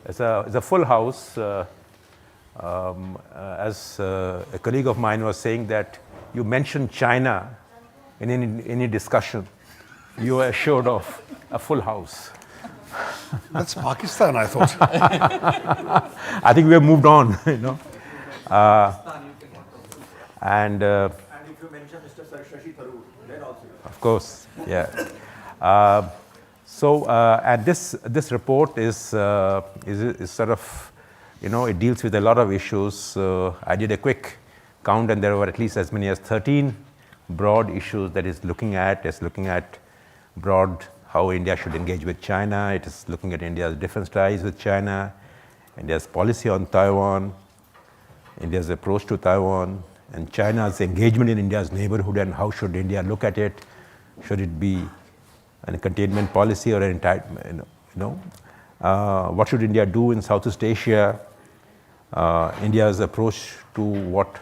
It's a full house. As a colleague of mine was saying that you mentioned China in any discussion, you are assured of a full house. That's Pakistan, I thought. I think we have moved on, and if you mention Mr. Shashi Tharoor, then also. Of course, yeah. And this report is sort of, it deals with a lot of issues. I did a quick count, and there were at least as many as 13 broad issues that it's looking at. It's looking at broad how India should engage with China. It is looking at India's defense ties with China, India's policy on Taiwan, India's approach to Taiwan, and China's engagement in India's neighborhood, and how should India look at it? Should it be a containment policy or an what should India do in Southeast Asia? India's approach to what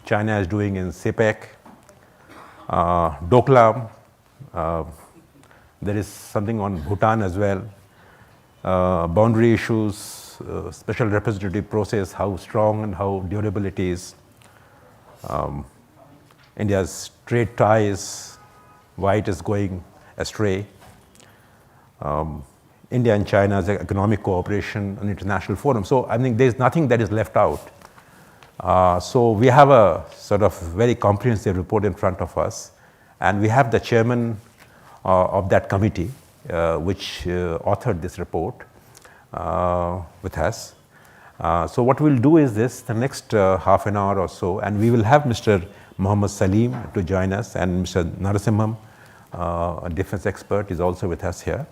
China is doing in CPEC, Doklam. There is something on Bhutan as well. Boundary issues, special representative process, how strong and how durable it is. India's trade ties, why it is going astray. India and China's economic cooperation on international forums. So I think there's nothing that is left out. So we have a sort of very comprehensive report in front of us, and we have the chairman of that committee, which authored this report with us. So what we'll do is this, the next half an hour or so, and we will have Mr. Mohammed Salim to join us, and Mr. Narasimham, a defense expert, is also with us here.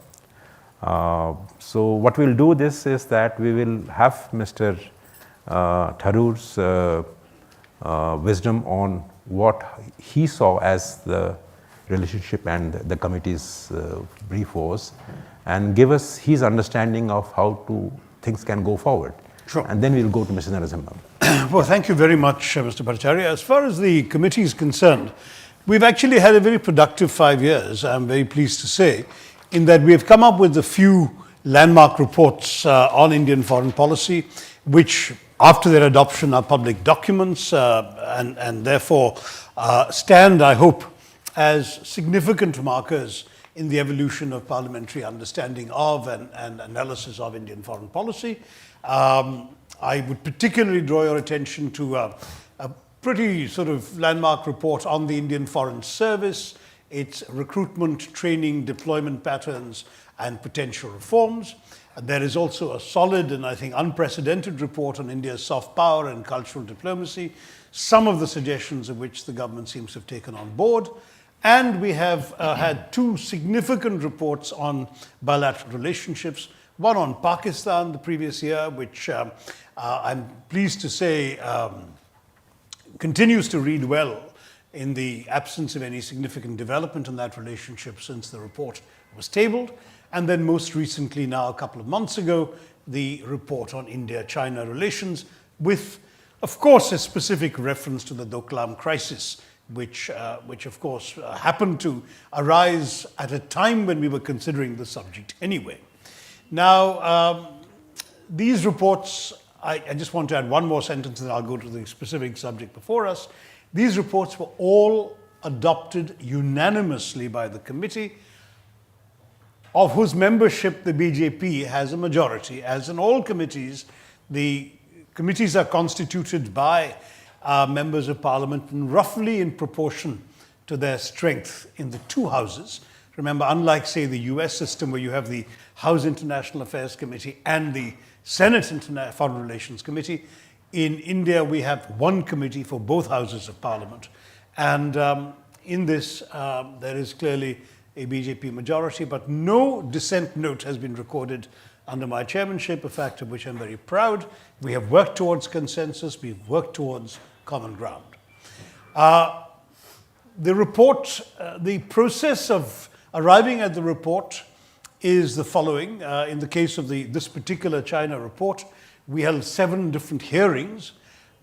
So what we'll do this is that we will have Mr. Tharoor's wisdom on what he saw as the relationship and the committee's brief was, and give us his understanding of how things can go forward. Sure. And then we'll go to Mr. Narasimham. Well, thank you very much, Mr. Bhattacharya. As far as the committee is concerned, we've actually had a very productive 5 years, I'm very pleased to say, in that we have come up with a few landmark reports on Indian foreign policy, which after their adoption are public documents and therefore stand, I hope, as significant markers in the evolution of parliamentary understanding of and analysis of Indian foreign policy. I would particularly draw your attention to a pretty sort of landmark report on the Indian Foreign Service, its recruitment, training, deployment patterns, and potential reforms. And there is also a solid and I think unprecedented report on India's soft power and cultural diplomacy, some of the suggestions of which the government seems to have taken on board. And we have had two significant reports on bilateral relationships, one on Pakistan the previous year, which I'm pleased to say continues to read well in the absence of any significant development in that relationship since the report was tabled. And then most recently now, a couple of months ago, the report on India-China relations with, of course, a specific reference to the Doklam crisis, which of course happened to arise at a time when we were considering the subject anyway. Now, these reports, I just want to add one more sentence and I'll go to the specific subject before us. These reports were all adopted unanimously by the committee, of whose membership the BJP has a majority. As in all committees, the committees are constituted by members of parliament roughly in proportion to their strength in the two houses. Remember, unlike, say, the US system where you have the House International Affairs Committee and the Senate Foreign Relations Committee, in India we have one committee for both houses of parliament. And in this, there is clearly a BJP majority, but no dissent note has been recorded under my chairmanship, a fact of which I'm very proud. We have worked towards consensus, we've worked towards common ground. The report, the process of arriving at the report is the following. In the case of this particular China report, we held 7 different hearings,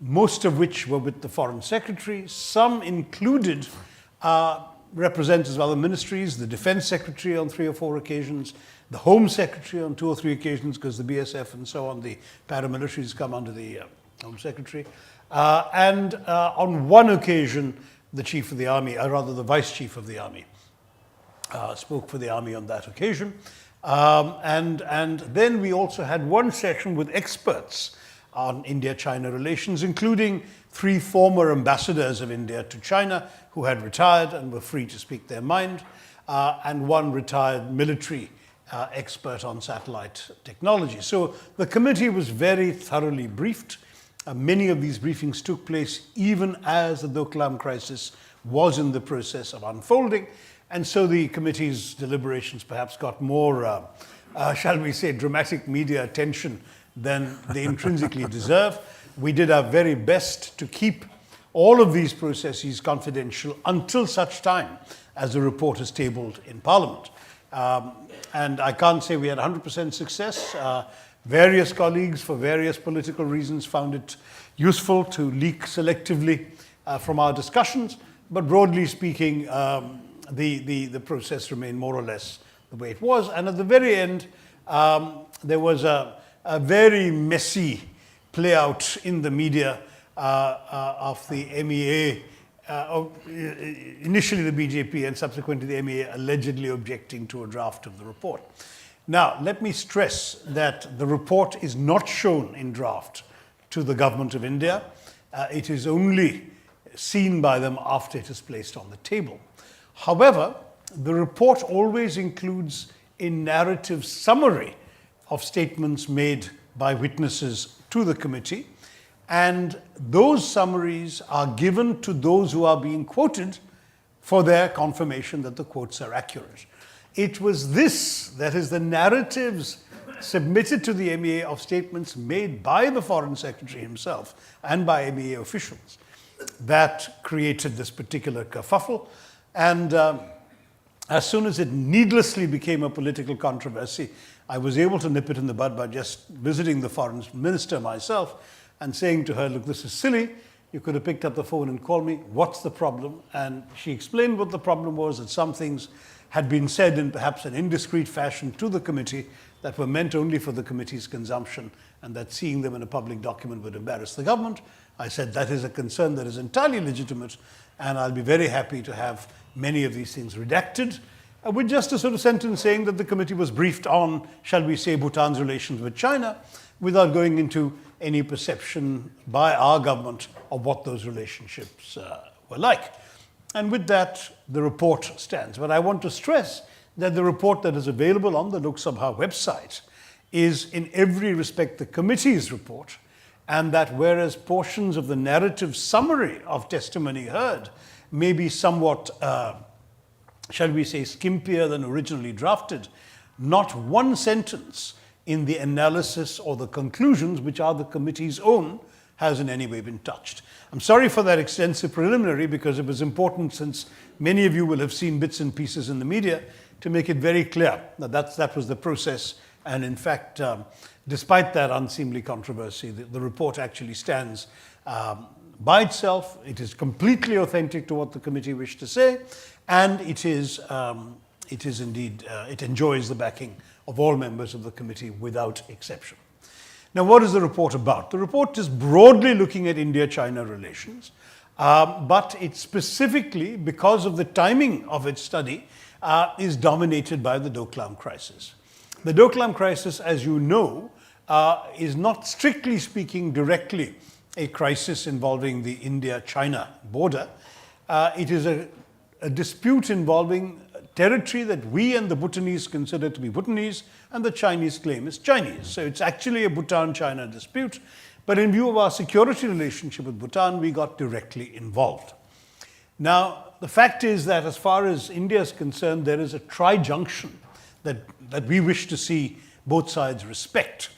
most of which were with the Foreign Secretary. Some included representatives of other ministries, the Defense Secretary on 3 or 4 occasions, the Home Secretary on 2 or 3 occasions, because the BSF and so on, the paramilitaries come under the Home Secretary. And on one occasion, the Chief of the Army, or rather the Vice Chief of the Army, spoke for the Army on that occasion. And then we also had one session with experts on India-China relations, including 3 former ambassadors of India to China who had retired and were free to speak their mind, and one retired military expert on satellite technology. So the committee was very thoroughly briefed. Many of these briefings took place even as the Doklam crisis was in the process of unfolding. And so the committee's deliberations perhaps got more, shall we say, dramatic media attention than they intrinsically deserve. We did our very best to keep all of these processes confidential until such time as the report is tabled in Parliament. And I can't say we had 100% success. Various colleagues, for various political reasons, found it useful to leak selectively from our discussions. But broadly speaking, the process remained more or less the way it was. And at the very end, there was a very messy play out in the media of the MEA, initially the BJP and subsequently the MEA allegedly objecting to a draft of the report. Now, let me stress that the report is not shown in draft to the government of India. It is only seen by them after it is placed on the table. However, the report always includes a narrative summary of statements made by witnesses to the committee, and those summaries are given to those who are being quoted for their confirmation that the quotes are accurate. It was this, that is, the narratives submitted to the MEA of statements made by the Foreign Secretary himself and by MEA officials, that created this particular kerfuffle. And as soon as it needlessly became a political controversy, I was able to nip it in the bud by just visiting the foreign minister myself and saying to her, look, this is silly. You could have picked up the phone and called me. What's the problem? And she explained what the problem was, that some things had been said in perhaps an indiscreet fashion to the committee that were meant only for the committee's consumption, and that seeing them in a public document would embarrass the government. I said that is a concern that is entirely legitimate, and I'll be very happy to have many of these things redacted, with just a sort of sentence saying that the committee was briefed on, shall we say, Bhutan's relations with China, without going into any perception by our government of what those relationships were like. And with that, the report stands. But I want to stress that the report that is available on the Lok Sabha website is in every respect the committee's report, and that whereas portions of the narrative summary of testimony heard may be somewhat, shall we say, skimpier than originally drafted, not one sentence in the analysis or the conclusions, which are the committee's own, has in any way been touched. I'm sorry for that extensive preliminary, because it was important, since many of you will have seen bits and pieces in the media, to make it very clear that that was the process. And in fact, despite that unseemly controversy, the report actually stands by itself. It is completely authentic to what the committee wished to say, and it is indeed, it enjoys the backing of all members of the committee without exception. Now, what is the report about? The report is broadly looking at India-China relations, but it specifically, because of the timing of its study, is dominated by the Doklam crisis. The Doklam crisis, as you know, is not strictly speaking directly a crisis involving the India-China border. It is a dispute involving territory that we and the Bhutanese consider to be Bhutanese, and the Chinese claim is Chinese. So it's actually a Bhutan-China dispute. But in view of our security relationship with Bhutan, we got directly involved. Now, the fact is that as far as India is concerned, there is a tri-junction that we wish to see both sides respect.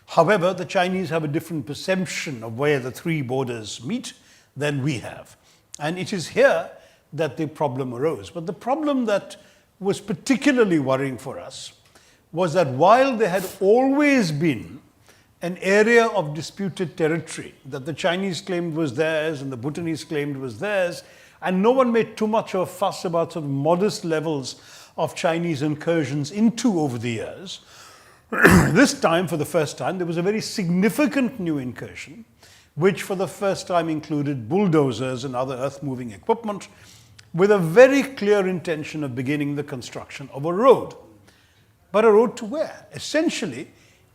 However, the Chinese have a different perception of where the 3 borders meet than we have. And it is here that the problem arose. But the problem that was particularly worrying for us was that while there had always been an area of disputed territory that the Chinese claimed was theirs and the Bhutanese claimed was theirs, and no one made too much of a fuss about sort of modest levels of Chinese incursions into over the years. This time, for the first time, there was a very significant new incursion, which for the first time included bulldozers and other earth-moving equipment, with a very clear intention of beginning the construction of a road. But a road to where? Essentially,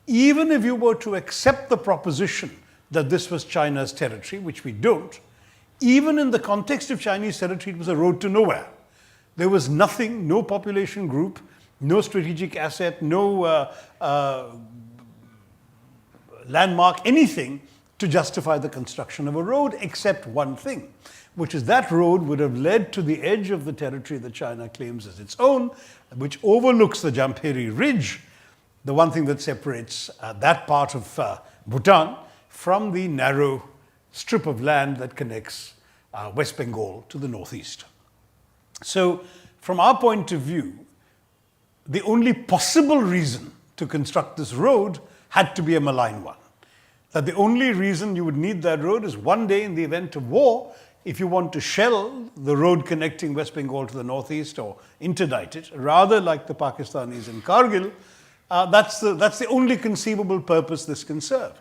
even if you were to accept the proposition that this was China's territory, which we don't, even in the context of Chinese territory, it was a road to nowhere. There was nothing, no population group, no strategic asset, no landmark, anything to justify the construction of a road, except one thing, which is that road would have led to the edge of the territory that China claims as its own, which overlooks the Jamperi Ridge, the one thing that separates that part of Bhutan from the narrow strip of land that connects West Bengal to the northeast. So, from our point of view, the only possible reason to construct this road had to be a malign one. That the only reason you would need that road is one day in the event of war, if you want to shell the road connecting West Bengal to the northeast or interdict it, rather like the Pakistanis in Kargil, that's the only conceivable purpose this can serve.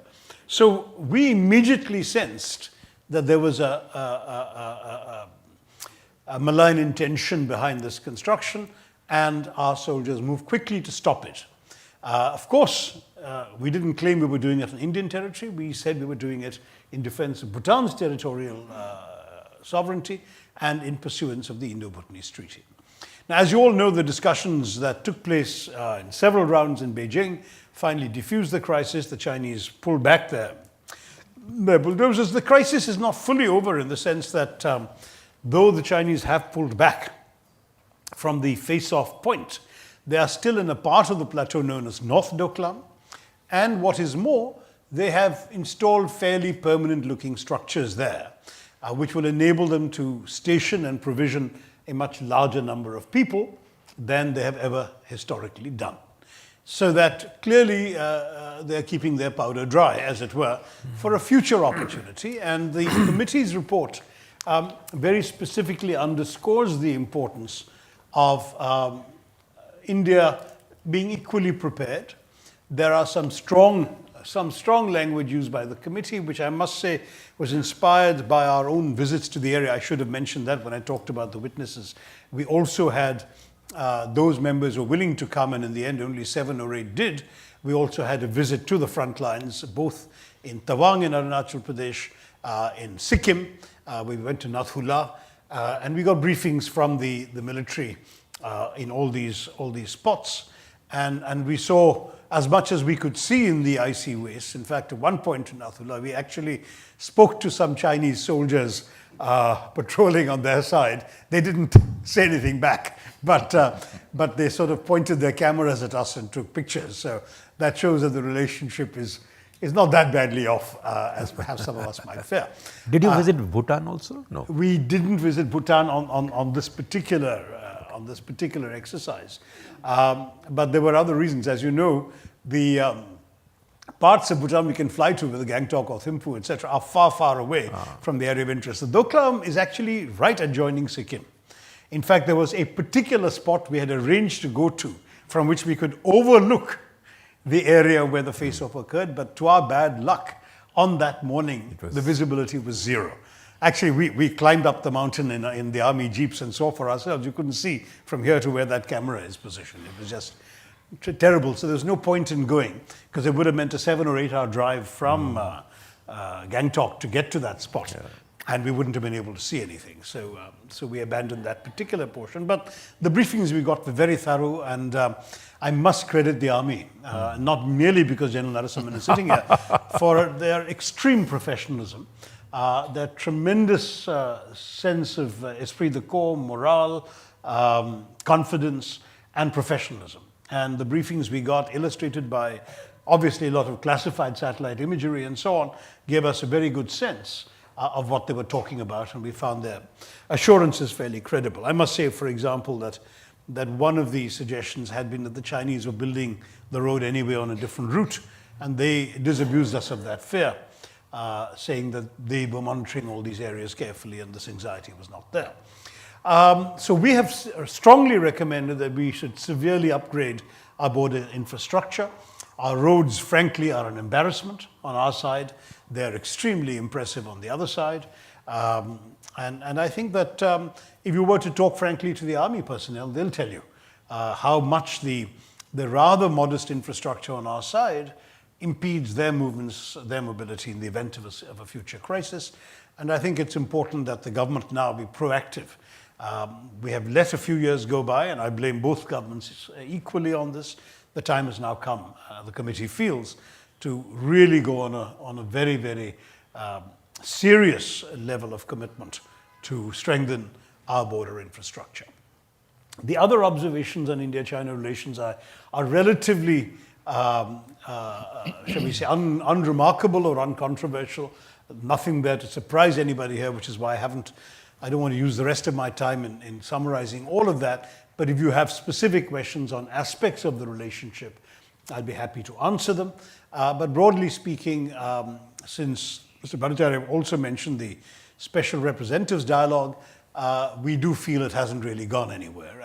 So we immediately sensed that there was a malign intention behind this construction, and our soldiers moved quickly to stop it. Of course, we didn't claim we were doing it on Indian territory. We said we were doing it in defense of Bhutan's territorial sovereignty and in pursuance of the Indo-Bhutanese Treaty. Now, as you all know, the discussions that took place in several rounds in Beijing finally diffused the crisis. The Chinese pulled back their bulldozers. The crisis is not fully over in the sense that though the Chinese have pulled back from the face-off point, they are still in a part of the plateau known as North Doklam. And what is more, they have installed fairly permanent-looking structures there, which will enable them to station and provision a much larger number of people than they have ever historically done. So that clearly they're keeping their powder dry, as it were, for a future opportunity. And the committee's report very specifically underscores the importance of India being equally prepared. There are some strong language used by the committee, which I must say was inspired by our own visits to the area. I should have mentioned that when I talked about the witnesses. We also had those members who were willing to come, and in the end only 7 or 8 did. We also had a visit to the front lines, both in Tawang in Arunachal Pradesh, in Sikkim. We went to Nathula, and we got briefings from the military in all these spots. And we saw as much as we could see in the icy wastes. In fact, at one point in Nathula, we actually spoke to some Chinese soldiers patrolling on their side. They didn't say anything back, but they sort of pointed their cameras at us and took pictures. So that shows that the relationship is not that badly off as perhaps some of us might fear. Did you visit Bhutan also? No. We didn't visit Bhutan on this particular exercise, but there were other reasons. As you know, the parts of Bhutan we can fly to, whether Gangtok or Thimphu, etc., are far, far away from the area of interest. The Doklam is actually right adjoining Sikkim. In fact, there was a particular spot we had arranged to go to from which we could overlook the area where the face-off occurred, but to our bad luck, on that morning, the visibility was zero. Actually, we climbed up the mountain in the army jeeps and saw for ourselves. You couldn't see from here to where that camera is positioned. It was just terrible. So there was no point in going, because it would have meant a 7 or 8 hour drive from Gangtok to get to that spot. Yeah. And we wouldn't have been able to see anything. So we abandoned that particular portion. But the briefings we got were very thorough, and I must credit the army, not merely because General Narasimhan is sitting here, for their extreme professionalism, their tremendous sense of esprit de corps, morale, confidence, and professionalism. And the briefings we got, illustrated by obviously a lot of classified satellite imagery and so on, gave us a very good sense of what they were talking about, and we found their assurances fairly credible. I must say, for example, that one of the suggestions had been that the Chinese were building the road anyway on a different route, and they disabused us of that fear, saying that they were monitoring all these areas carefully and this anxiety was not there. So we have strongly recommended that we should severely upgrade our border infrastructure. Our roads, frankly, are an embarrassment on our side. They're extremely impressive on the other side. And I think that if you were to talk frankly to the army personnel, they'll tell you how much the rather modest infrastructure on our side impedes their movements, their mobility in the event of a future crisis. And I think it's important that the government now be proactive. We have let a few years go by, and I blame both governments equally on this. The time has now come, the committee feels, to really go on a very, very serious level of commitment to strengthen our border infrastructure. The other observations on India-China relations are relatively, shall we say, unremarkable or uncontroversial. Nothing there to surprise anybody here, which is why I don't want to use the rest of my time in summarizing all of that. But if you have specific questions on aspects of the relationship, I'll be happy to answer them. But broadly speaking, since Mr. Bhattacharya also mentioned the special representatives dialogue, we do feel it hasn't really gone anywhere.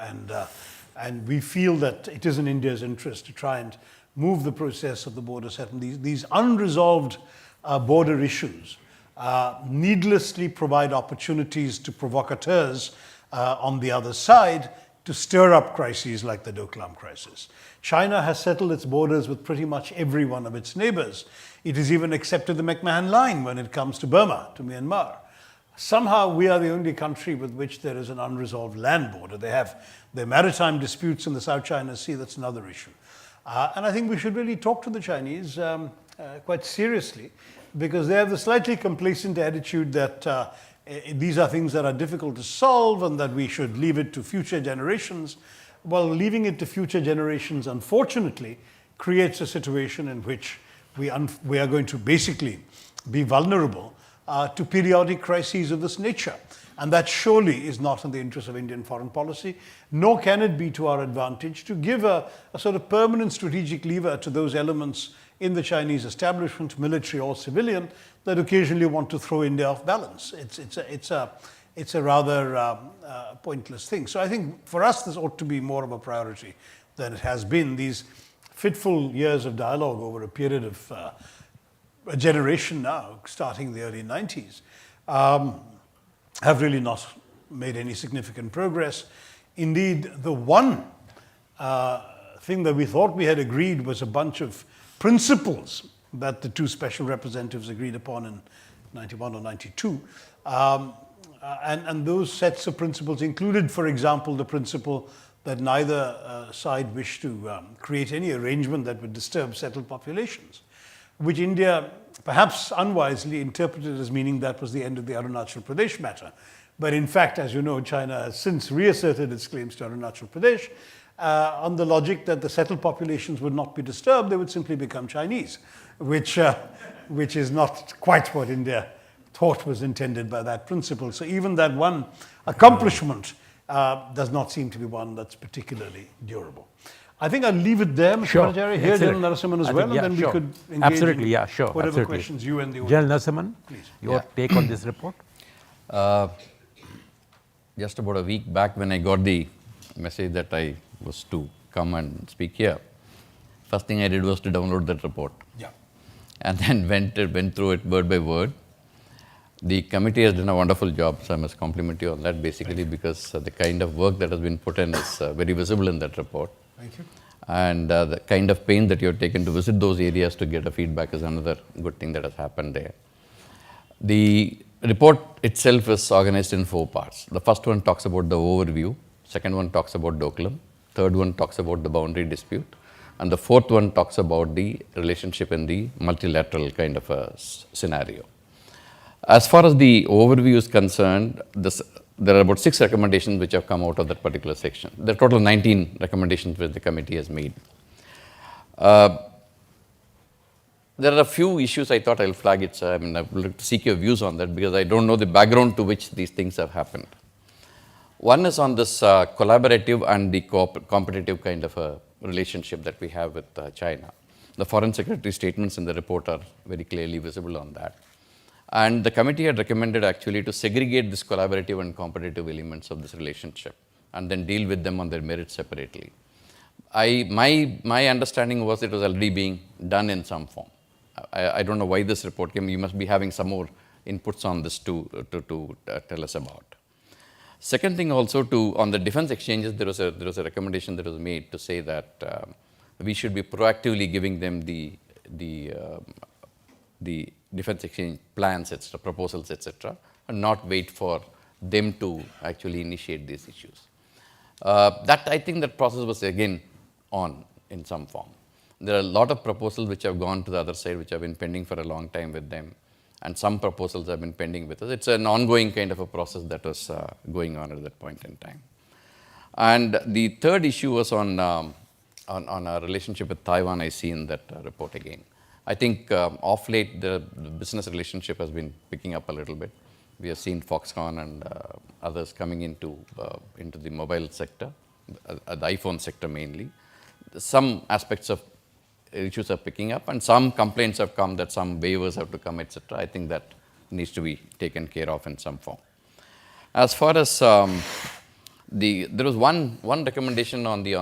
And we feel that it is in India's interest to try and move the process of the border settlement. These unresolved border issues needlessly provide opportunities to provocateurs on the other side to stir up crises like the Doklam crisis. China has settled its borders with pretty much every one of its neighbors. It has even accepted the McMahon Line when it comes to Burma, to Myanmar. Somehow we are the only country with which there is an unresolved land border. They have their maritime disputes in the South China Sea, that's another issue. And I think we should really talk to the Chinese quite seriously, because they have the slightly complacent attitude that these are things that are difficult to solve and that we should leave it to future generations. Well, leaving it to future generations, unfortunately, creates a situation in which we are going to basically be vulnerable to periodic crises of this nature. And that surely is not in the interest of Indian foreign policy, nor can it be to our advantage to give a sort of permanent strategic lever to those elements in the Chinese establishment, military or civilian, that occasionally want to throw India off balance. It's a rather pointless thing. So I think for us this ought to be more of a priority than it has been. These fitful years of dialogue over a period of a generation now, starting in the early 90s, have really not made any significant progress. Indeed, the one thing that we thought we had agreed was a bunch of principles that the two special representatives agreed upon in 91 or 92. And those sets of principles included, for example, the principle that neither side wished to create any arrangement that would disturb settled populations, which India perhaps unwisely interpreted as meaning that was the end of the Arunachal Pradesh matter. But in fact, as you know, China has since reasserted its claims to Arunachal Pradesh on the logic that the settled populations would not be disturbed, they would simply become Chinese, which is not quite what India thought was intended by that principle. So even that one accomplishment does not seem to be one that's particularly durable. I think I'll leave it there, Mr. Bhattacharya. Here, General Narasimhan as well, and then we could engage in whatever questions you and the audience. General Narasimhan, please. Your take on this report? Just about a week back when I got the message that I was to come and speak here, first thing I did was to download that report. Yeah. And then went through it word by word. The committee has done a wonderful job, so I must compliment you on that, basically because the kind of work that has been put in is very visible in that report. Thank you. And the kind of pain that you have taken to visit those areas to get a feedback is another good thing that has happened there. The report itself is organized in 4 parts. The first one talks about the overview, second one talks about Doklam, third one talks about the boundary dispute, and the fourth one talks about the relationship in the multilateral kind of a scenario. As far as the overview is concerned, there are about 6 recommendations which have come out of that particular section. There are total 19 recommendations which the committee has made. There are a few issues I thought I'll flag it. I would like to seek your views on that because I don't know the background to which these things have happened. One is on this collaborative and the competitive kind of a relationship that we have with China. The Foreign Secretary statements in the report are very clearly visible on that. And the committee had recommended actually to segregate this collaborative and competitive elements of this relationship and then deal with them on their merits separately. My understanding was it was already being done in some form. I don't know why this report came. You must be having some more inputs on this to tell us about. Second thing also on the defense exchanges, there was a recommendation that was made to say that we should be proactively giving them the defense exchange plans, etc., proposals, etc., and not wait for them to actually initiate these issues. I think that process was again on in some form. There are a lot of proposals which have gone to the other side, which have been pending for a long time with them, and some proposals have been pending with us. It's an ongoing kind of a process that was going on at that point in time. And the third issue was on our relationship with Taiwan, I see in that report again. I think off late, the business relationship has been picking up a little bit. We have seen Foxconn and others coming into the mobile sector, the iPhone sector mainly. Some aspects of issues are picking up, and some complaints have come that some waivers have to come, etc. I think that needs to be taken care of in some form. As far as there was one recommendation on the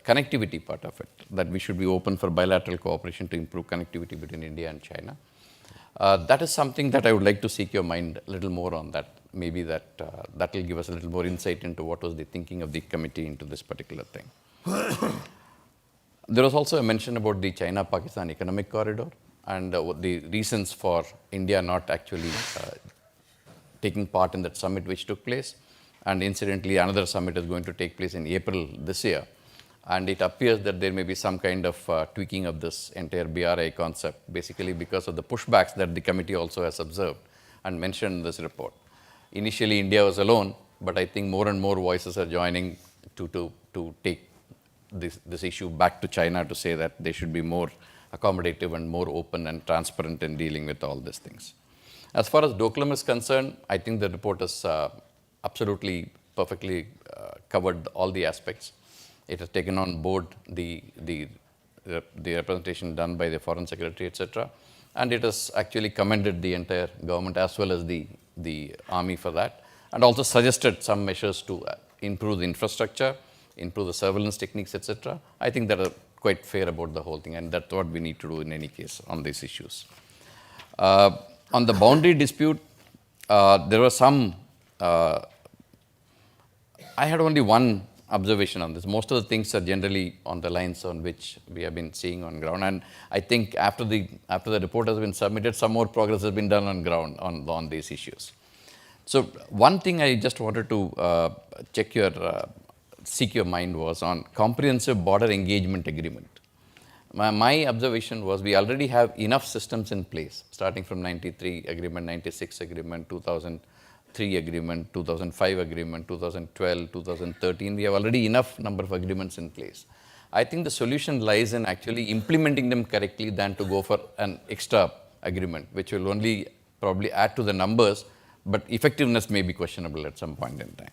connectivity part of it, that we should be open for bilateral cooperation to improve connectivity between India and China. That is something that I would like to seek your mind a little more on that. Maybe that will give us a little more insight into what was the thinking of the committee into this particular thing. There was also a mention about the China-Pakistan economic corridor and the reasons for India not actually taking part in that summit which took place. And incidentally, another summit is going to take place in April this year. And it appears that there may be some kind of tweaking of this entire BRI concept, basically because of the pushbacks that the committee also has observed and mentioned in this report. Initially, India was alone, but I think more and more voices are joining to take this issue back to China to say that they should be more accommodative and more open and transparent in dealing with all these things. As far as DOCLAM is concerned, I think the report has absolutely perfectly covered all the aspects. It has taken on board the representation done by the Foreign Secretary, etc. And it has actually commended the entire government as well as the army for that, and also suggested some measures to improve the infrastructure, improve the surveillance techniques, etc. I think that are quite fair about the whole thing, and that's what we need to do in any case on these issues. On the boundary dispute, there was some. I had only one observation on this. Most of the things are generally on the lines on which we have been seeing on ground, and I think after the report has been submitted, some more progress has been done on ground on these issues. So one thing I just wanted to seek your mind was on comprehensive border engagement agreement. My observation was we already have enough systems in place, starting from 93 agreement, 96 agreement, 2003 agreement, 2005 agreement, 2012, 2013. We have already enough number of agreements in place. I think the solution lies in actually implementing them correctly than to go for an extra agreement, which will only probably add to the numbers, but effectiveness may be questionable at some point in time.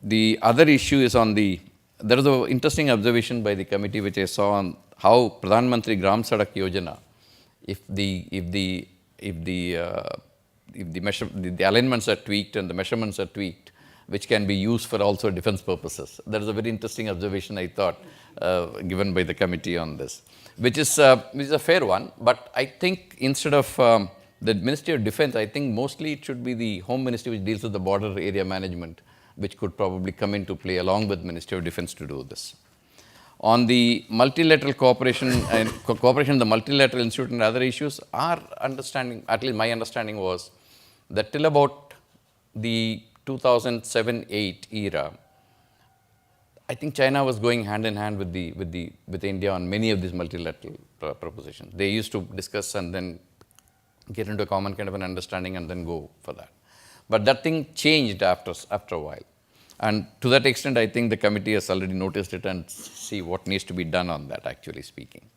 The other issue is on there is an interesting observation by the committee which I saw on how Pradhan Mantri Gram Sadak Yojana, if the alignments are tweaked and the measurements are tweaked, which can be used for also defense purposes. That is a very interesting observation, I thought, given by the committee on this, which is a fair one. But I think instead of the Ministry of Defense, I think mostly it should be the Home Ministry which deals with the border area management, which could probably come into play along with Ministry of Defense to do this. On the multilateral cooperation and cooperation in the multilateral institute and other issues, our understanding, at least my understanding was that till about the 2007-8 era, I think China was going hand in hand with India on many of these multilateral propositions. They used to discuss and then get into a common kind of an understanding and then go for that. But that thing changed after a while. And to that extent, I think the committee has already noticed it and see what needs to be done on that, actually speaking.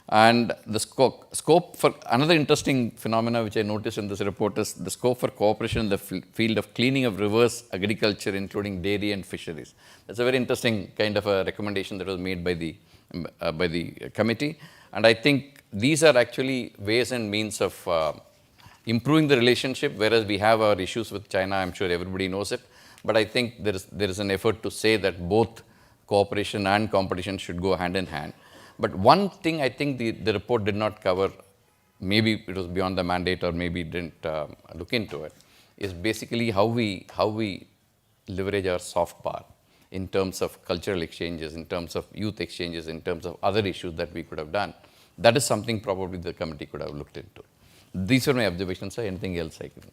And the scope for another interesting phenomena which I noticed in this report is the scope for cooperation in the field of cleaning of rivers, agriculture, including dairy and fisheries. That's a very interesting kind of a recommendation that was made by the committee. And I think these are actually ways and means of improving the relationship, whereas we have our issues with China. I'm sure everybody knows it. But I think there is an effort to say that both cooperation and competition should go hand in hand. But one thing I think the report did not cover, maybe it was beyond the mandate or maybe didn't look into it, is basically how we leverage our soft power in terms of cultural exchanges, in terms of youth exchanges, in terms of other issues that we could have done. That is something probably the committee could have looked into. These are my observations, sir. Anything else I can?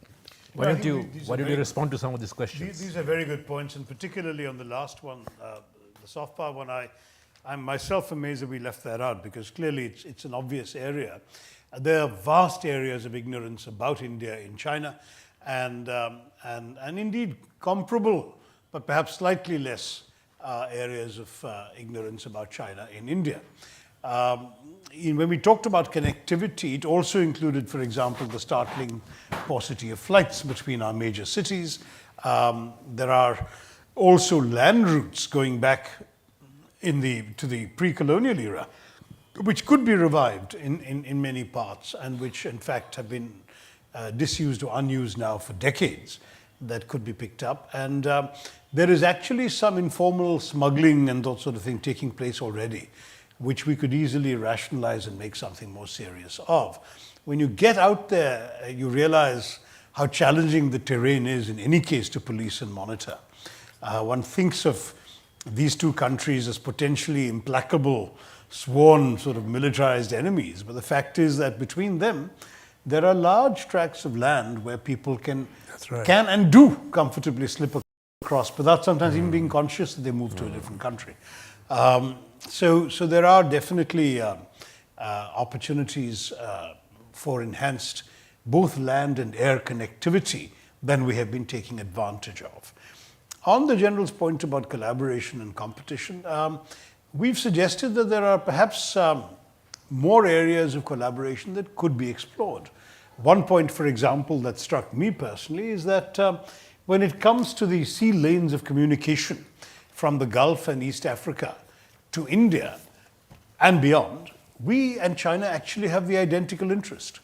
Why don't you respond to some of these questions? These are very good points, and particularly on the last one, the soft power one, I'm myself amazed that we left that out, because clearly it's an obvious area. There are vast areas of ignorance about India in China, and indeed comparable, but perhaps slightly less areas of ignorance about China in India. When we talked about connectivity, it also included, for example, the startling paucity of flights between our major cities. There are also land routes going back to the pre-colonial era, which could be revived in many parts, and which in fact have been disused or unused now for decades, that could be picked up. And there is actually some informal smuggling and that sort of thing taking place already, which we could easily rationalize and make something more serious of. When you get out there, you realize how challenging the terrain is in any case to police and monitor. One thinks of these two countries as potentially implacable, sworn sort of militarized enemies, but the fact is that between them, there are large tracts of land where people can and do comfortably slip across without sometimes even being conscious that they moved to a different country. So there are definitely opportunities for enhanced both land and air connectivity than we have been taking advantage of. On the General's point about collaboration and competition, we've suggested that there are perhaps more areas of collaboration that could be explored. One point, for example, that struck me personally is that when it comes to the sea lanes of communication from the Gulf and East Africa to India and beyond, we and China actually have the identical interest.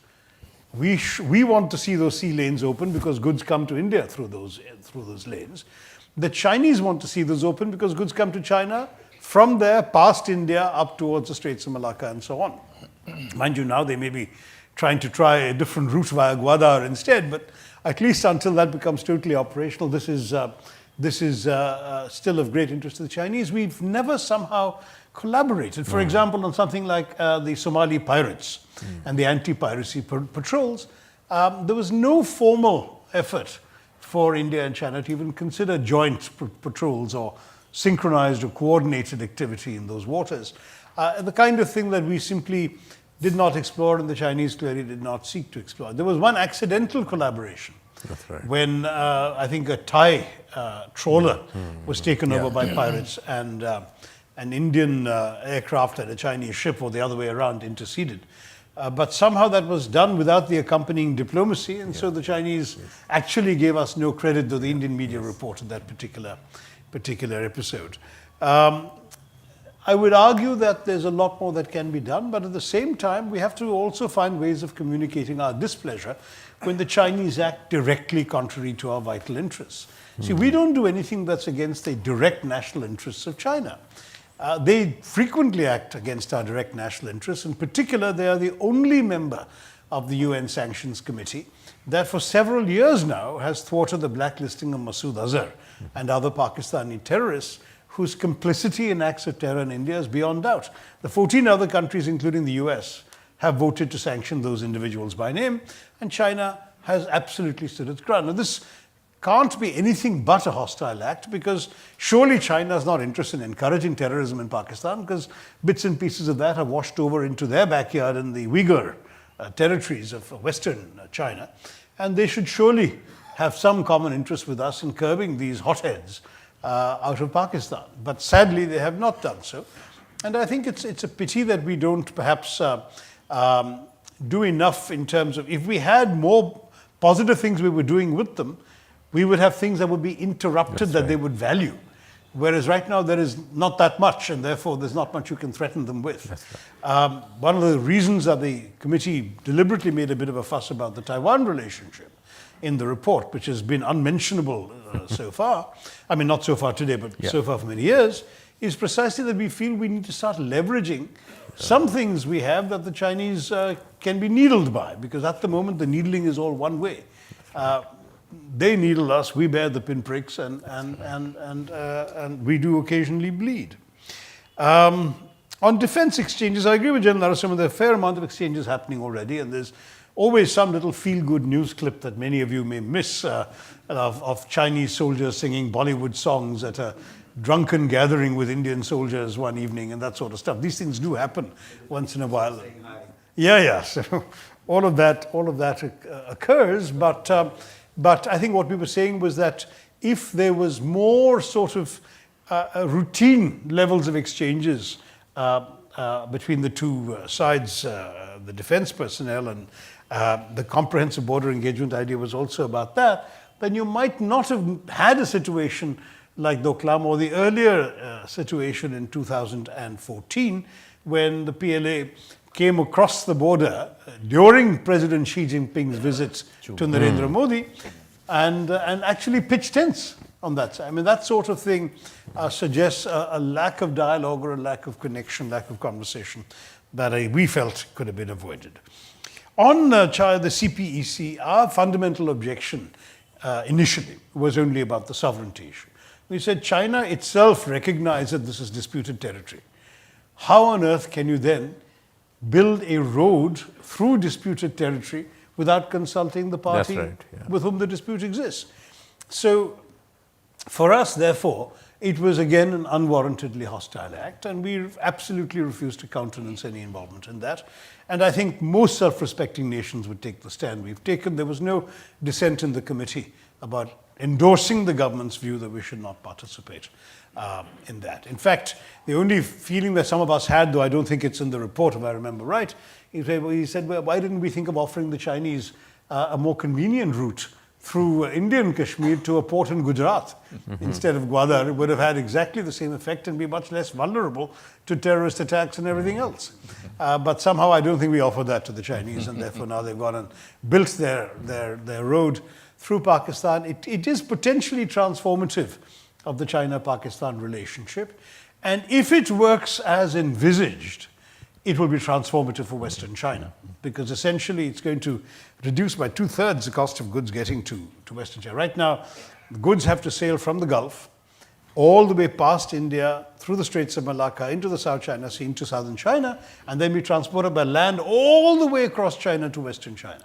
We want to see those sea lanes open because goods come to India through those lanes. The Chinese want to see those open because goods come to China from there, past India, up towards the Straits of Malacca and so on. Mind you, now they may be trying to try a different route via Gwadar instead, but at least until that becomes totally operational, this is still of great interest to the Chinese. We've never somehow collaborated, for example, on something like the Somali pirates and the anti-piracy patrols. There was no formal effort for India and China to even consider joint patrols or synchronized or coordinated activity in those waters. The kind of thing that we simply did not explore and the Chinese clearly did not seek to explore. There was one accidental collaboration. That's right. When I think a Thai trawler was taken over by pirates, and an Indian aircraft and a Chinese ship, or the other way around, interceded. But somehow that was done without the accompanying diplomacy, and so the Chinese actually gave us no credit, though the Indian media reported that particular episode. I would argue that there's a lot more that can be done, but at the same time, we have to also find ways of communicating our displeasure when the Chinese act directly contrary to our vital interests. See, we don't do anything that's against the direct national interests of China. They frequently act against our direct national interests. In particular, they are the only member of the UN Sanctions Committee that for several years now has thwarted the blacklisting of Masood Azhar and other Pakistani terrorists whose complicity in acts of terror in India is beyond doubt. The 14 other countries, including the US, have voted to sanction those individuals by name, and China has absolutely stood its ground. Now, this can't be anything but a hostile act, because surely China is not interested in encouraging terrorism in Pakistan, because bits and pieces of that have washed over into their backyard in the Uyghur territories of Western China, and they should surely have some common interest with us in curbing these hotheads out of Pakistan. But sadly, they have not done so. And I think it's a pity that we don't perhaps do enough in terms of, if we had more positive things we were doing with them, we would have things that would be interrupted that they would value. Whereas right now there is not that much, and therefore there's not much you can threaten them with. That's right. One of the reasons that the committee deliberately made a bit of a fuss about the Taiwan relationship in the report, which has been unmentionable so far, I mean not so far today, but so far for many years, is precisely that we feel we need to start leveraging some things we have that the Chinese can be needled by, because at the moment the needling is all one way. They needle us, we bear the pinpricks, and we do occasionally bleed. On defense exchanges, I agree with General Narasimhan, there are a fair amount of exchanges happening already, and there's always some little feel-good news clip that many of you may miss of Chinese soldiers singing Bollywood songs at a drunken gathering with Indian soldiers one evening and that sort of stuff. These things do happen once in a while. Yeah. So all of that occurs, but I think what we were saying was that if there was more sort of routine levels of exchanges between the two sides, the defense personnel and the comprehensive border engagement idea was also about that, then you might not have had a situation like Doklam or the earlier situation in 2014 when the PLA came across the border during President Xi Jinping's visit to Narendra Modi and actually pitched tents on that side. I mean, that sort of thing suggests a lack of dialogue or a lack of connection, lack of conversation that we felt could have been avoided. On the CPEC, our fundamental objection initially was only about the sovereignty issue. We said China itself recognized that this is disputed territory. How on earth can you then build a road through disputed territory without consulting the party with whom the dispute exists? So for us, therefore, it was again an unwarrantedly hostile act, and we absolutely refused to countenance any involvement in that. And I think most self-respecting nations would take the stand we've taken. There was no dissent in the committee about endorsing the government's view that we should not participate in that. In fact, the only feeling that some of us had, though I don't think it's in the report if I remember right, he said, well, why didn't we think of offering the Chinese a more convenient route through Indian Kashmir to a port in Gujarat instead of Gwadar? It would have had exactly the same effect and be much less vulnerable to terrorist attacks and everything else. But somehow I don't think we offered that to the Chinese, and therefore now they've gone and built their road through Pakistan. It is potentially transformative of the China-Pakistan relationship. And if it works as envisaged, it will be transformative for Western China, because essentially it's going to reduce by 2/3 the cost of goods getting to Western China. Right now, the goods have to sail from the Gulf all the way past India, through the Straits of Malacca, into the South China Sea, into southern China, and then be transported by land all the way across China to Western China.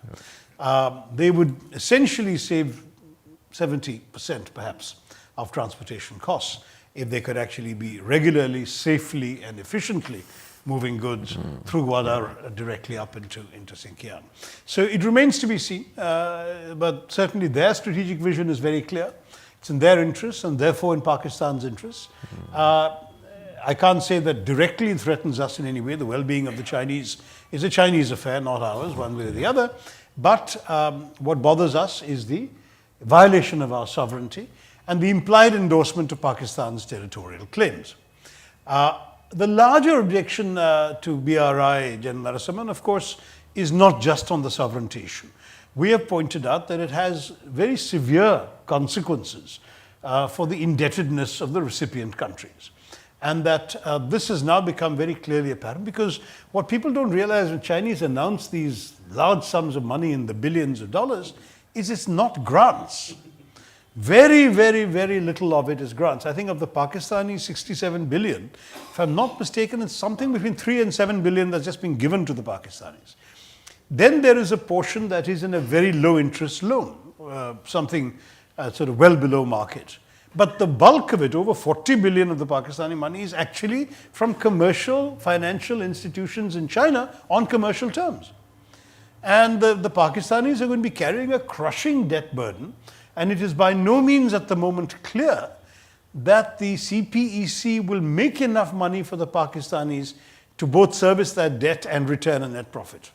They would essentially save 70% perhaps of transportation costs if they could actually be regularly, safely and efficiently moving goods through Gwadar directly up into Xinjiang. So it remains to be seen, but certainly their strategic vision is very clear. It's in their interests and therefore in Pakistan's interests. I can't say that directly it threatens us in any way. The well-being of the Chinese is a Chinese affair, not ours, one way or the other. But what bothers us is the violation of our sovereignty and the implied endorsement of Pakistan's territorial claims. The larger objection to BRI, General Narasimhan, of course, is not just on the sovereignty issue. We have pointed out that it has very severe consequences for the indebtedness of the recipient countries. And that this has now become very clearly apparent, because what people don't realize when Chinese announce these large sums of money in the billions of dollars is it's not grants. Very, very, very little of it is grants. I think of the Pakistani 67 billion, if I'm not mistaken, it's something between 3 and 7 billion that's just been given to the Pakistanis. Then there is a portion that is in a very low interest loan, something sort of well below market. But the bulk of it, over 40 billion of the Pakistani money, is actually from commercial financial institutions in China on commercial terms. And the Pakistanis are going to be carrying a crushing debt burden. And it is by no means at the moment clear that the CPEC will make enough money for the Pakistanis to both service that debt and return a net profit.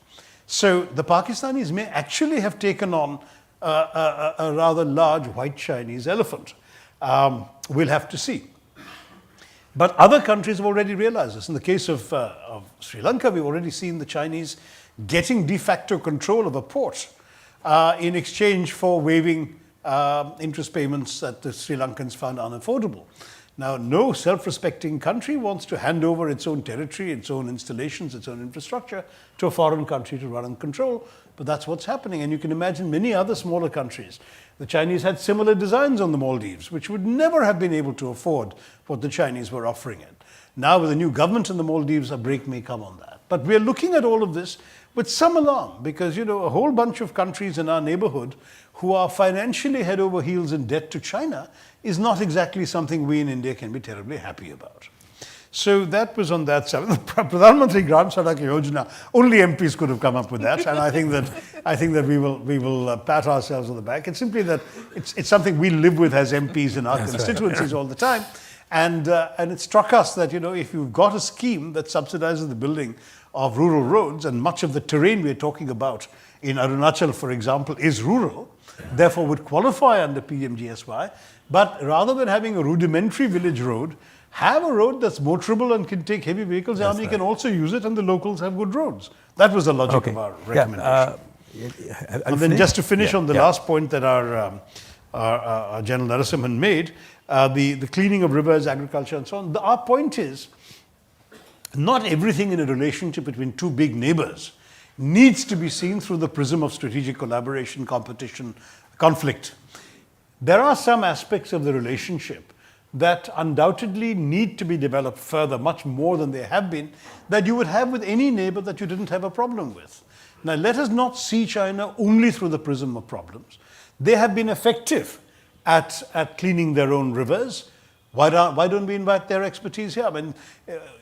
So the Pakistanis may actually have taken on a rather large white Chinese elephant. We'll have to see. But other countries have already realized this. In the case of Sri Lanka, we've already seen the Chinese getting de facto control of a port in exchange for waiving interest payments that the Sri Lankans found unaffordable. Now, no self-respecting country wants to hand over its own territory, its own installations, its own infrastructure to a foreign country to run and control, but that's what's happening. And you can imagine many other smaller countries. The Chinese had similar designs on the Maldives, which would never have been able to afford what the Chinese were offering it. Now, with the new government in the Maldives, a break may come on that. But we're looking at all of this with some alarm, because, you know, a whole bunch of countries in our neighborhood who are financially head over heels in debt to China is not exactly something we in India can be terribly happy about. So that was on that side. The Pradhan Mantri Gram Sadak Yojana, only MPs could have come up with that, and I think that we will pat ourselves on the back. It's simply that it's something we live with as MPs in our constituencies all the time, and it struck us that, you know, if you've got a scheme that subsidizes the building of rural roads, and much of the terrain we're talking about in Arunachal, for example, is rural, therefore would qualify under PMGSY, but rather than having a rudimentary village road, have a road that's motorable and can take heavy vehicles, the army can also use it, and the locals have good roads. That was the logic of our recommendation. And then just to finish on the last point that our General Narasimhan made, the cleaning of rivers, agriculture and so on, our point is, not everything in a relationship between two big neighbors needs to be seen through the prism of strategic collaboration, competition, conflict. There are some aspects of the relationship that undoubtedly need to be developed further, much more than they have been, that you would have with any neighbor that you didn't have a problem with. Now, let us not see China only through the prism of problems. They have been effective at cleaning their own rivers. Why don't we invite their expertise here? I mean,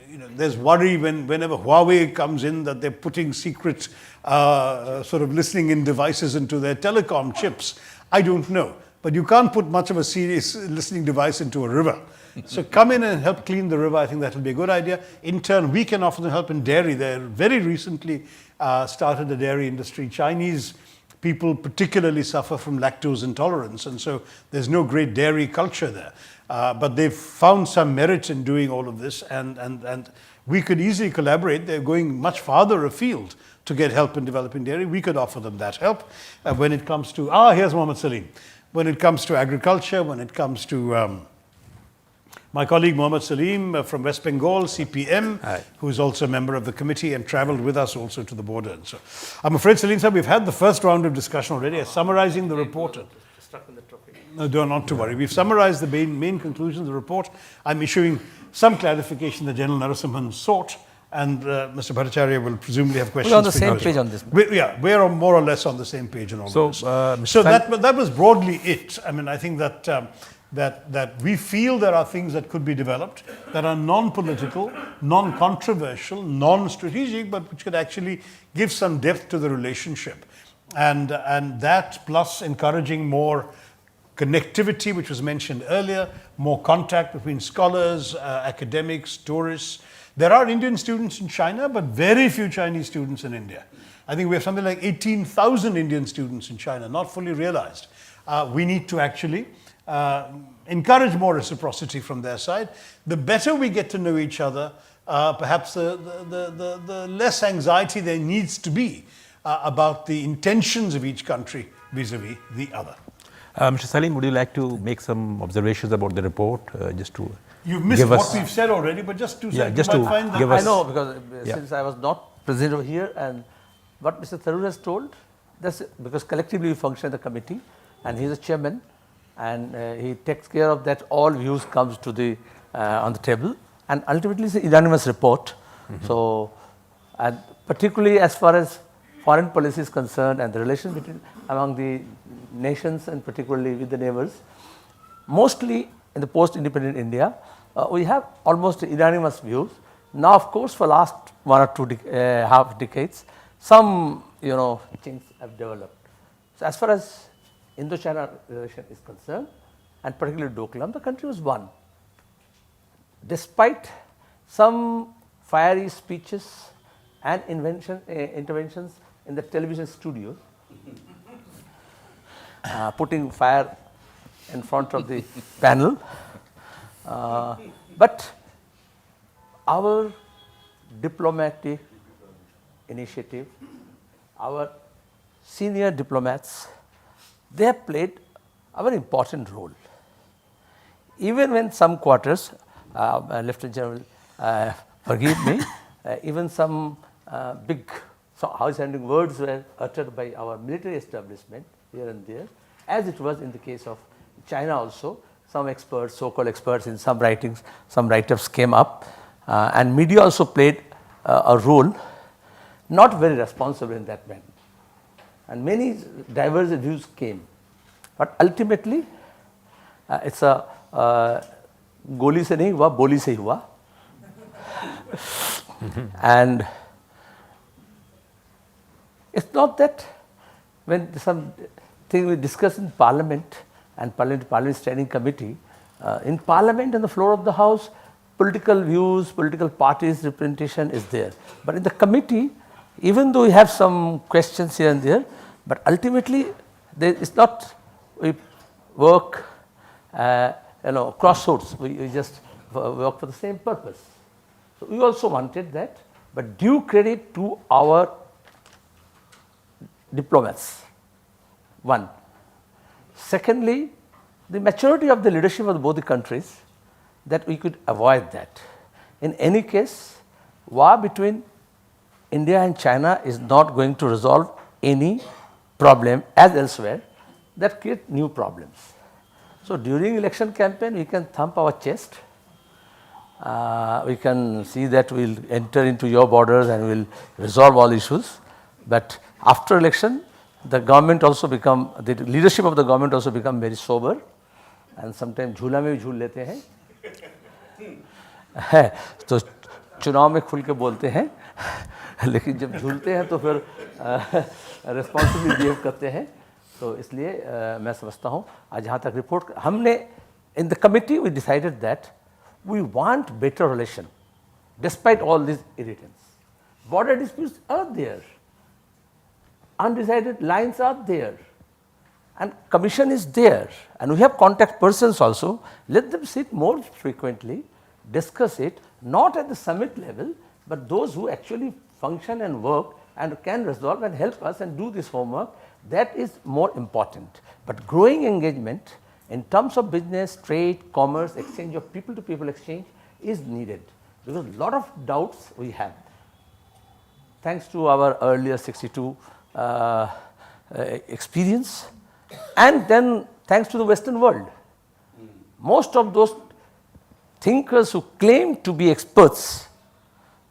you know, there's worry whenever Huawei comes in that they're putting secret sort of listening in devices into their telecom chips. I don't know. But you can't put much of a serious listening device into a river. So come in and help clean the river. I think that will be a good idea. In turn, we can offer them help in dairy. They very recently started a dairy industry. Chinese people particularly suffer from lactose intolerance, and so there's no great dairy culture there. But they've found some merit in doing all of this, and we could easily collaborate. They're going much farther afield to get help in developing dairy. We could offer them that help. When it comes to, here's Mohammed Salim. When it comes to agriculture, when it comes to my colleague Mohammed Salim from West Bengal, CPM, who is also a member of the committee and traveled with us also to the border. And so I'm afraid, Salim sir, we've had the first round of discussion already. Summarizing the report. Stuck in the topic. No, not to worry. We've summarized the main conclusions of the report. I'm issuing some clarification that General Narasimhan sought, and Mr. Bhattacharya will presumably have questions. We're on the same page on this. We're more or less on the same page on all of this. So that was broadly it. I mean, I think that we feel there are things that could be developed that are non-political, non-controversial, non-strategic, but which could actually give some depth to the relationship. And that plus encouraging more connectivity, which was mentioned earlier, more contact between scholars, academics, tourists. There are Indian students in China, but very few Chinese students in India. I think we have something like 18,000 Indian students in China, not fully realized. We need to actually encourage more reciprocity from their side. The better we get to know each other, perhaps the less anxiety there needs to be about the intentions of each country vis-a-vis the other. Mr. Salim, would you like to make some observations about the report, just to You've missed what we've said already, but just to say, just you to might find that give us- I know, because since I was not present over here, and what Mr. Tharoor has told, that's because collectively we function as a committee, and he's a chairman, and he takes care of that. All views comes to the on the table, and ultimately it's a unanimous report. So, and particularly as far as foreign policy is concerned, and the relation between among the nations, and particularly with the neighbors, mostly in the post-independent India, we have almost unanimous views. Now, of course, for last 1 or 2 half decades, some things have developed. So, as far as Indo-China relation is concerned, and particularly Doklam, the country was one. Despite some fiery speeches and interventions in the television studios, putting fire in front of the panel, but our diplomatic initiative, our senior diplomats, they have played a very important role. Even when some quarters, Lieutenant General, forgive me, even some big house-ending words were uttered by our military establishment here and there, as it was in the case of China also. Some experts, so-called experts in some writings, some write-ups came up, and media also played a role, not very responsible in that manner. And many diverse views came. But ultimately, it's a goli se nahi hua, boli se hua. And it's not that when something we discuss in Parliament and Parliament Standing Committee, in Parliament and the floor of the House, political views, political parties representation is there. But in the committee, even though we have some questions here and there, but ultimately it's not we work crossroads, we just work for the same purpose. So we also wanted that, but due credit to our diplomats, one. Secondly, the maturity of the leadership of both the countries, that we could avoid that. In any case, war between India and China is not going to resolve any problem as elsewhere, that create new problems. So during election campaign, we can thump our chest, we can see that we will enter into your borders and we will resolve all issues, but after election, the government also the leadership of the government also become very sober, and sometimes झूला में भी झूल लेते हैं, तो चुनाव में खुल के बोलते हैं, लेकिन जब झूलते हैं तो फिर रिस्पॉन्सिबली बिहेव करते हैं. तो इसलिए मैं समझता हूँ आज जहाँ तक रिपोर्ट हमने in the committee we decided that we want better relation despite all these irritants. Border disputes are there, undecided lines are there, and commission is there, and we have contact persons also. Let them sit more frequently, discuss it, not at the summit level, but those who actually function and work and can resolve and help us and do this homework, that is more important. But growing engagement in terms of business, trade, commerce, exchange of people to people exchange is needed, because a lot of doubts we have. Thanks to our earlier 62 experience, and then thanks to the Western world. Most of those thinkers who claim to be experts,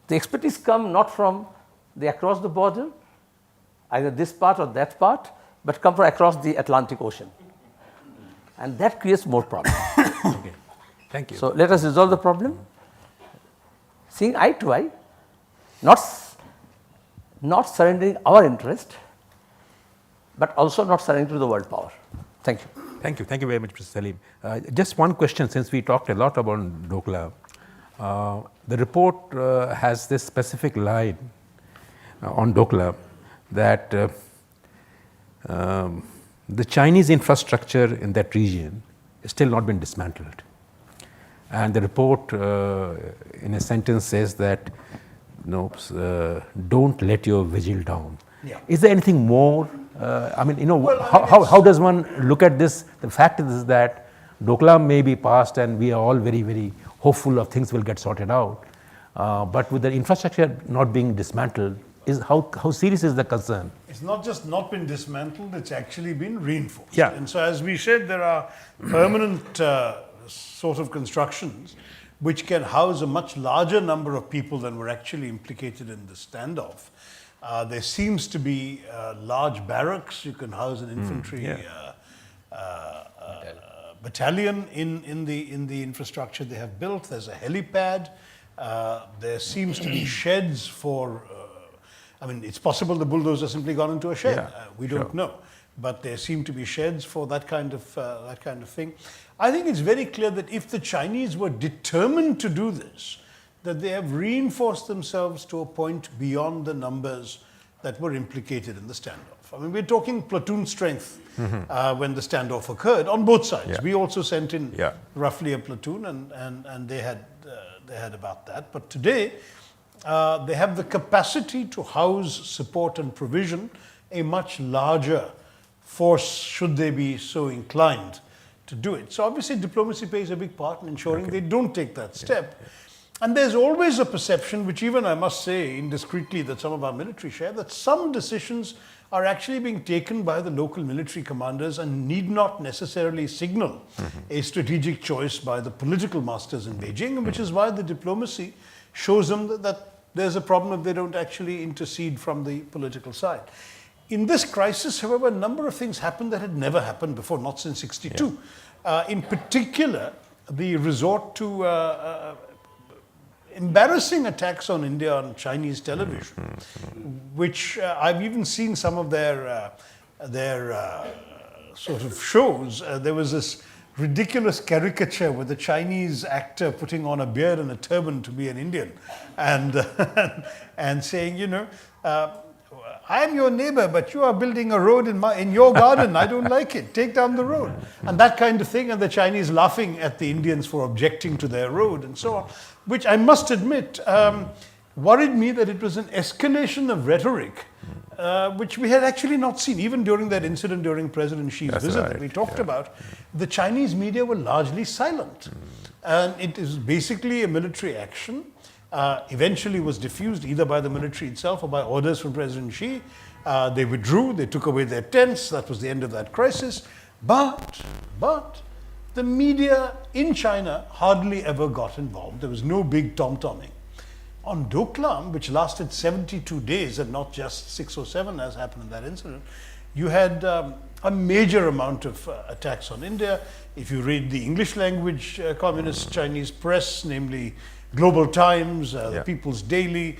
the expertise come not from across the border, either this part or that part, but come from across the Atlantic Ocean. And that creates more problems. Okay. Thank you. So let us resolve the problem, seeing eye to eye, not surrendering our interest, but also not surrendering to the world power. Thank you. Thank you. Thank you very much, Mr. Salim. Just one question, since we talked a lot about Dokla. The report has this specific line on Dokla that the Chinese infrastructure in that region has still not been dismantled. And the report in a sentence says that don't let your vigil down. Yeah. Is there anything more? How does one look at this? The fact is that Dokla may be passed and we are all very, very hopeful of things will get sorted out. But with the infrastructure not being dismantled, how serious is the concern? It's not just not been dismantled, it's actually been reinforced. Yeah. And so as we said, there are permanent sort of constructions which can house a much larger number of people than were actually implicated in the standoff. There seems to be large barracks. You can house an infantry battalion in the infrastructure they have built. There's a helipad. There seems to be sheds for. It's possible the bulldozer simply gone into a shed. Yeah, we don't know, but there seem to be sheds for that kind of thing. I think it's very clear that if the Chinese were determined to do this, that they have reinforced themselves to a point beyond the numbers that were implicated in the standoff. We're talking platoon strength when the standoff occurred on both sides. Yeah. We also sent in Yeah. roughly a platoon, and they had about that. But today, they have the capacity to house, support, and provision a much larger force should they be so inclined to do it. So obviously diplomacy plays a big part in ensuring they don't take that step. And there's always a perception, which even I must say indiscreetly that some of our military share, that some decisions are actually being taken by the local military commanders and need not necessarily signal a strategic choice by the political masters in Beijing, which is why the diplomacy shows them that there's a problem if they don't actually intercede from the political side. In this crisis, however, a number of things happened that had never happened before, not since '62. In particular, the resort to embarrassing attacks on India on Chinese television, which I've even seen some of their sort of shows. There was this ridiculous caricature with a Chinese actor putting on a beard and a turban to be an Indian, and and saying, you know, I'm your neighbor, but you are building a road in your garden. I don't like it. Take down the road. And that kind of thing. And the Chinese laughing at the Indians for objecting to their road and so on, which I must admit worried me that it was an escalation of rhetoric, which we had actually not seen. Even during that incident during President Xi's visit that we talked about, the Chinese media were largely silent. And it is basically a military action. Eventually was diffused either by the military itself or by orders from President Xi. They withdrew, they took away their tents, that was the end of that crisis. But the media in China hardly ever got involved. There was no big tom-tomming. On Doklam, which lasted 72 days and not just 6 or 7 as happened in that incident, you had a major amount of attacks on India. If you read the English language communist Chinese press, namely Global Times, the People's Daily,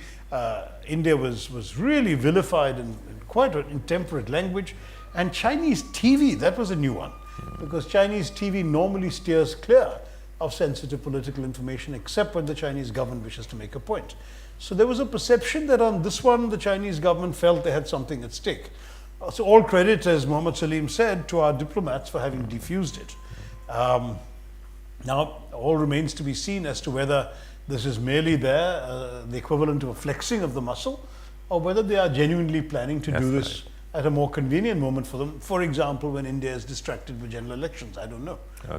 India was really vilified in quite an intemperate language. And Chinese TV, that was a new one, because Chinese TV normally steers clear of sensitive political information, except when the Chinese government wishes to make a point. So there was a perception that on this one, the Chinese government felt they had something at stake. So all credit, as Mohammed Salim said, to our diplomats for having defused it. Now, all remains to be seen as to whether this is merely the equivalent of a flexing of the muscle, or whether they are genuinely planning to do this at a more convenient moment for them. For example, when India is distracted with general elections, I don't know.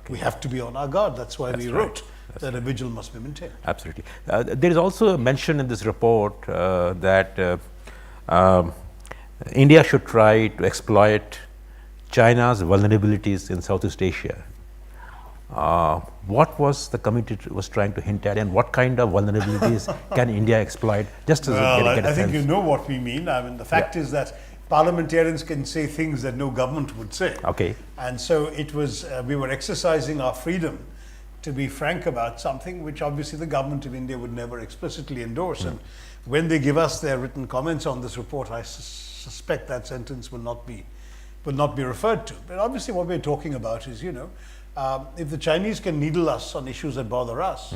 We have to be on our guard. That's why we wrote that a vigil must be maintained. Absolutely. There is also a mention in this report that India should try to exploit China's vulnerabilities in Southeast Asia. What was the committee was trying to hint at, and what kind of vulnerabilities can India exploit? Just as I think you know what we mean. I mean, the fact is that parliamentarians can say things that no government would say. Okay. And so it was, we were exercising our freedom to be frank about something which obviously the government of India would never explicitly endorse. And when they give us their written comments on this report, I suspect that sentence will not be referred to. But obviously what we're talking about is, you know, if the Chinese can needle us on issues that bother us,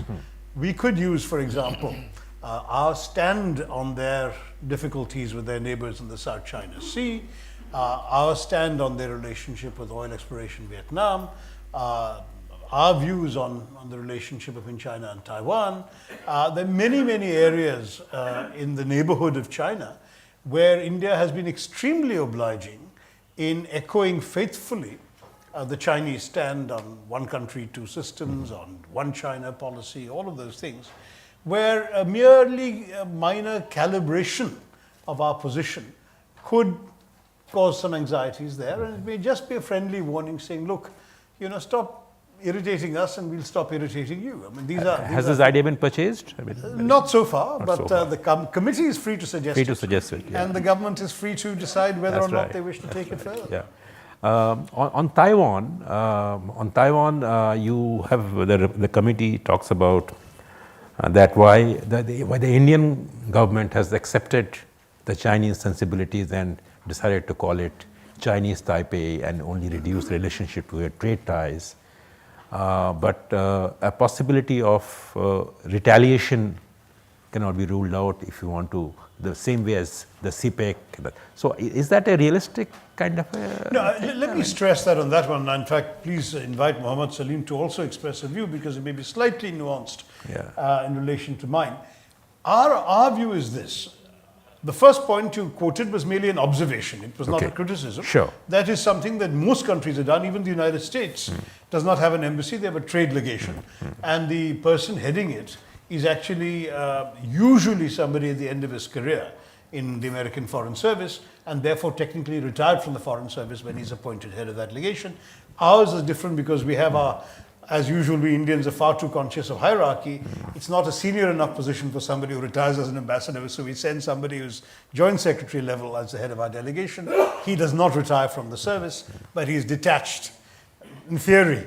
we could use, for example, our stand on their difficulties with their neighbors in the South China Sea, our stand on their relationship with oil exploration in Vietnam, our views on the relationship between China and Taiwan. There are many, many areas in the neighborhood of China where India has been extremely obliging in echoing faithfully the Chinese stand on one country, two systems, on one China policy, all of those things, where a merely minor calibration of our position could cause some anxieties there. And it may just be a friendly warning saying, look, you know, stop irritating us and we'll stop irritating you. I mean, has this idea been purchased? I mean, not so far, but the committee is free to suggest it. And the government is free to decide whether or not they wish to take it further. Yeah. On Taiwan, you have the committee talks about that why the Indian government has accepted the Chinese sensibilities and decided to call it Chinese Taipei and only reduce relationship to trade ties. But a possibility of retaliation cannot be ruled out if you want to, the same way as the CPEC. So is that a realistic kind of a... No, let me stress that on that one. In fact, please invite Mohammed Salim to also express a view because it may be slightly nuanced in relation to mine. Our view is this. The first point you quoted was merely an observation. It was not a criticism. Sure. That is something that most countries have done. Even the United States does not have an embassy. They have a trade legation. And the person heading it is actually usually somebody at the end of his career in the American Foreign Service and therefore technically retired from the Foreign Service when he's appointed head of that legation. Ours is different because we have our, as usual, we Indians are far too conscious of hierarchy. It's not a senior enough position for somebody who retires as an ambassador, so we send somebody who's joint secretary level as the head of our delegation. He does not retire from the service, but he is detached, in theory,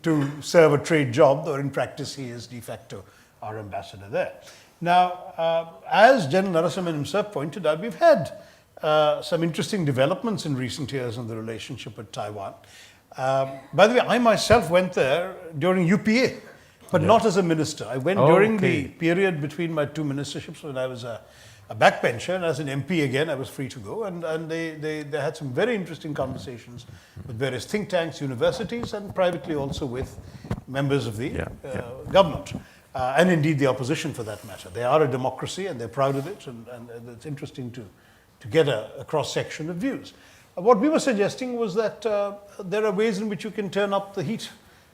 to serve a trade job, though in practice he is de facto our ambassador there. Now, as General Narasimhan himself pointed out, we've had some interesting developments in recent years in the relationship with Taiwan. By the way, I myself went there during UPA, but not as a minister. I went during the period between my two ministerships when I was a backbencher, and as an MP again, I was free to go. And they had some very interesting conversations with various think tanks, universities, and privately also with members of the government. And indeed the opposition for that matter. They are a democracy and they're proud of it, and it's interesting to get a cross-section of views. What we were suggesting was that there are ways in which you can turn up the heat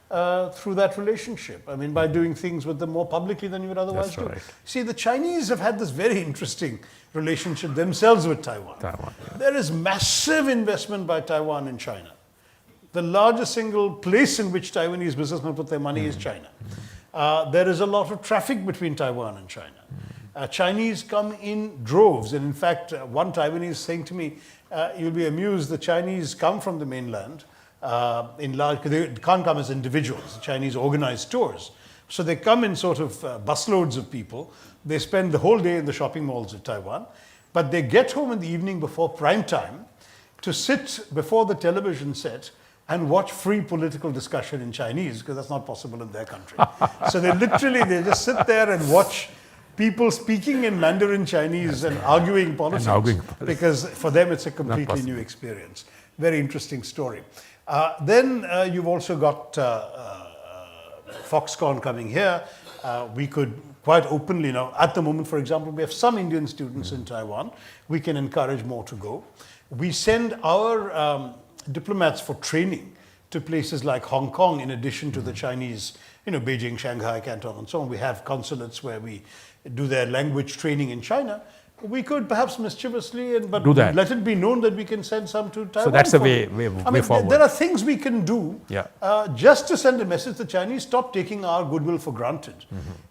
through that relationship. I mean, by doing things with them more publicly than you would otherwise do. See, the Chinese have had this very interesting relationship themselves with Taiwan. There is massive investment by Taiwan in China. The largest single place in which Taiwanese businessmen put their money is China. There is a lot of traffic between Taiwan and China. Chinese come in droves, and in fact, one Taiwanese saying to me, you'll be amused, the Chinese come from the mainland in large, they can't come as individuals. The Chinese organize tours. So they come in sort of busloads of people. They spend the whole day in the shopping malls of Taiwan, but they get home in the evening before prime time to sit before the television set and watch free political discussion in Chinese, because that's not possible in their country. So they just sit there and watch people speaking in Mandarin Chinese and arguing politics, because for them it's a completely new experience. Very interesting story. Then you've also got Foxconn coming here. We could quite openly now, at the moment, for example, we have some Indian students in Taiwan. We can encourage more to go. We send our diplomats for training to places like Hong Kong, in addition to the Chinese, Beijing, Shanghai, Canton, and so on. We have consulates where we do their language training in China. We could perhaps mischievously, but let it be known that we can send some to Taiwan. So that's the way forward. There are things we can do just to send a message to the Chinese, stop taking our goodwill for granted.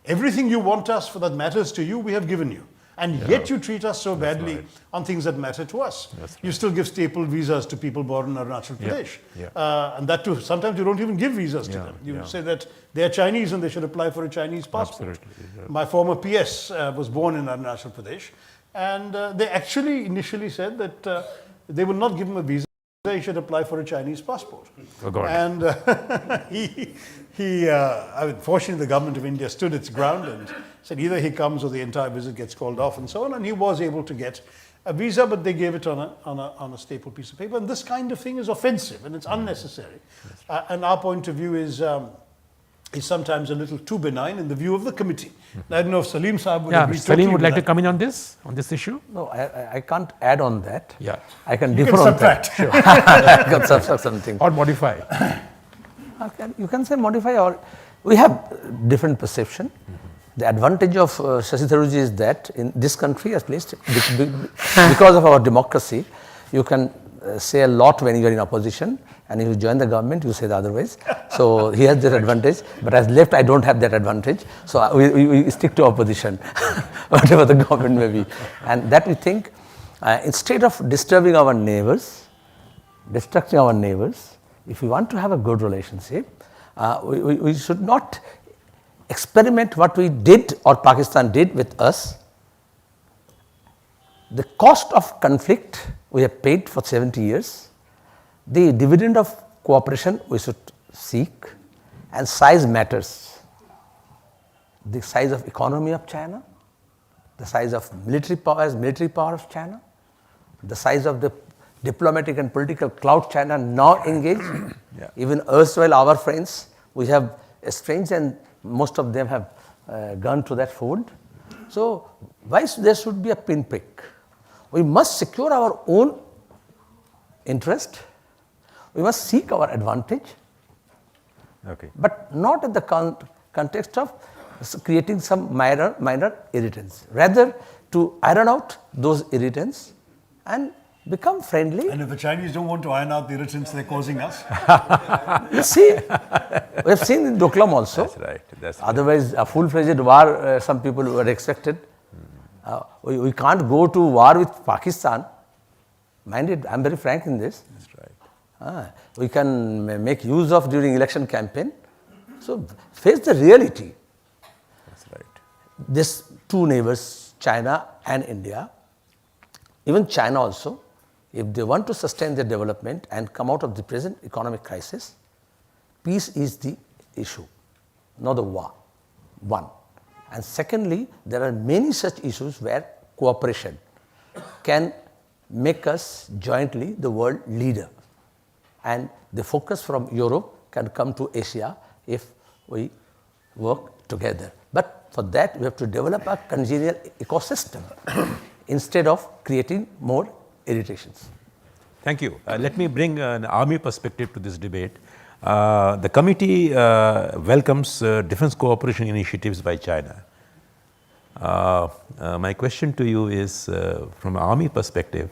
Everything you want us for that matters to you, we have given you. And yet you treat us so badly on things that matter to us. You still give staple visas to people born in Arunachal Pradesh. And that too, sometimes you don't even give visas to them. You say that they're Chinese and they should apply for a Chinese passport. My former PS was born in Arunachal Pradesh. And they actually initially said that they will not give him a visa. He should apply for a Chinese passport. And fortunately, the government of India stood its ground and said either he comes or the entire visit gets called off and so on. And he was able to get a visa, but they gave it on a staple piece of paper. And this kind of thing is offensive and it's unnecessary. And our point of view is sometimes a little too benign in the view of the committee. I don't know if Salim Saab would agree. Salim would like to come in on this issue? No, I can't add on that. I can differ on that. Sure. I can subtract something. Or modify. You can say modify, or we have different perception. The advantage of Shashi Tharoor is that in this country, at least, because of our democracy, you can say a lot when you are in opposition, and if you join the government, you say the otherwise. So he has that advantage, but as left, I don't have that advantage. So we stick to opposition, whatever the government may be. And that we think, instead of disturbing our neighbors, destructing our neighbors, if we want to have a good relationship, we should not experiment what we did or Pakistan did with us. The cost of conflict we have paid for 70 years. The dividend of cooperation we should seek, and size matters. The size of economy of China, the size of military power of China, the size of the diplomatic and political clout China now engaged. Even erstwhile our friends, we have estranged and most of them have gone to that fold. So why there should be a pinprick? We must secure our own interest. We must seek our advantage, but not in the context of creating some minor irritants. Rather, to iron out those irritants and become friendly. And if the Chinese don't want to iron out the irritants they're causing us? You see, we have seen in Doklam also. That's right. That's Otherwise, a full-fledged war, some people were expected. We can't go to war with Pakistan. Mind it, I'm very frank in this. That's right. We can make use of during election campaign. So face the reality. That's right. These two neighbors, China and India, even China also, if they want to sustain their development and come out of the present economic crisis, peace is the issue, not the war, one. And secondly, there are many such issues where cooperation can make us jointly the world leader. And the focus from Europe can come to Asia if we work together. But for that, we have to develop a congenial ecosystem instead of creating more irritations. Thank you. Let me bring an army perspective to this debate. The committee welcomes defense cooperation initiatives by China. My question to you is, from an army perspective,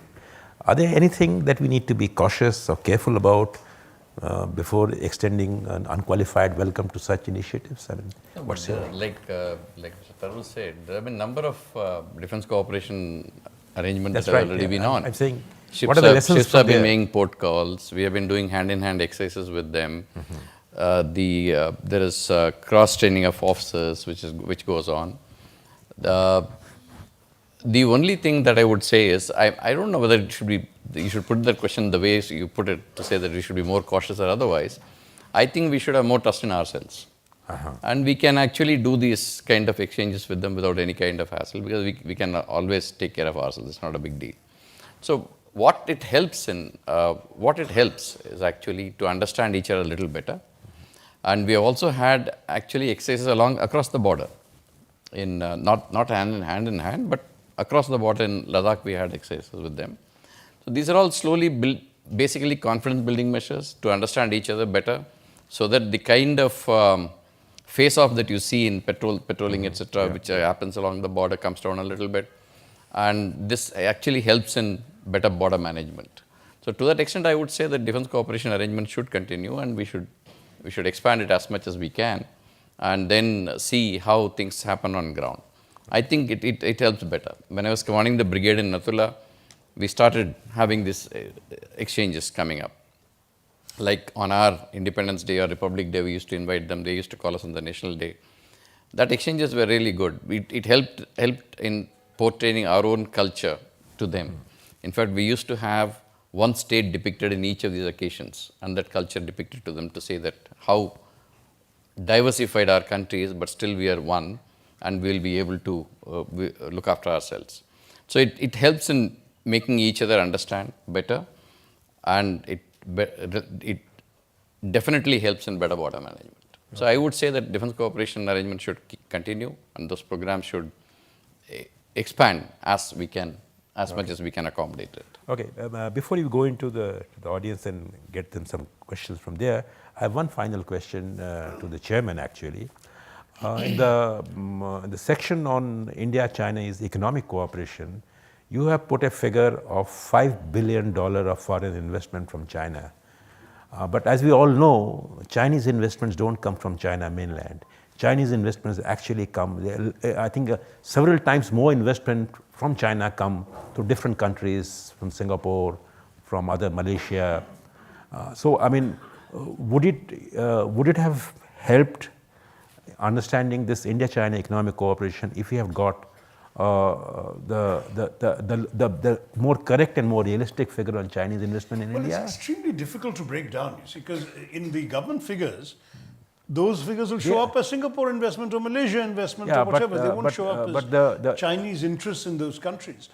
are there anything that we need to be cautious or careful about before extending an unqualified welcome to such initiatives? I mean, what's your... Like Mr. Tharoor said, there have been a number of defense cooperation arrangements that have already been on. I'm saying, Ships what are the lessons ships from have been there? making port calls. We have been doing hand-in-hand exercises with them. There is cross-training of officers, which goes on. The only thing that I would say is, I don't know whether it should be, you should put that question the way you put it, to say that we should be more cautious or otherwise. I think we should have more trust in ourselves. And we can actually do these kind of exchanges with them without any kind of hassle, because we can always take care of ourselves. It's not a big deal. So what it helps is actually to understand each other a little better. And we have also had actually exercises across the border, in not hand in hand, but across the border in Ladakh we had exercises with them. So these are all slowly basically confidence building measures to understand each other better, so that the kind of face-off that you see in patrolling, etc., which happens along the border, comes down a little bit. And this actually helps in better border management. So to that extent, I would say that defense cooperation arrangement should continue, and we should expand it as much as we can, and then see how things happen on ground. I think it helps better. When I was commanding the brigade in Nathula, we started having these exchanges coming up. Like on our Independence Day or Republic Day, we used to invite them. They used to call us on the National Day. That exchanges were really good. It helped in portraying our own culture to them. In fact, we used to have one state depicted in each of these occasions, and that culture depicted to them, to say that how diversified our country is, but still we are one, and we'll be able to look after ourselves. So it helps in making each other understand better, and it definitely helps in better border management. So I would say that defense cooperation arrangement should continue, and those programs should expand as much as we can accommodate it. Okay, before you go into the audience and get them some questions from there, I have one final question to the chairman actually. In the section on India-China is economic cooperation, you have put a figure of $5 billion of foreign investment from China. But as we all know, Chinese investments don't come from China mainland. Chinese investments actually come, I think several times more investment from China come to different countries, from Singapore, from other Malaysia. So I mean, would it have helped understanding this India-China economic cooperation if we have got the more correct and more realistic figure on Chinese investment in India? It's extremely difficult to break down, you see, because in the government figures, those figures will show up as Singapore investment or Malaysia investment Yeah, or whatever. They won't show up but as the Chinese interests in those countries.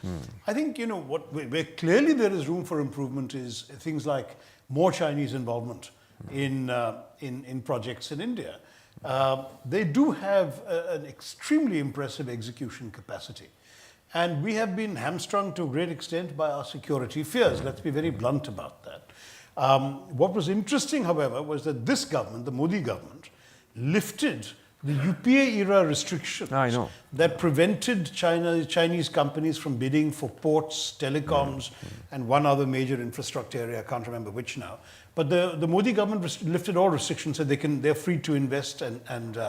I think, where clearly there is room for improvement is things like more Chinese involvement in projects in India. They do have an extremely impressive execution capacity. And we have been hamstrung to a great extent by our security fears. Let's be very blunt about that. What was interesting, however, was that this government, the Modi government, lifted the UPA era restrictions that prevented Chinese companies from bidding for ports, telecoms, and one other major infrastructure area. I can't remember which now. But the Modi government lifted all restrictions, so they're free to invest and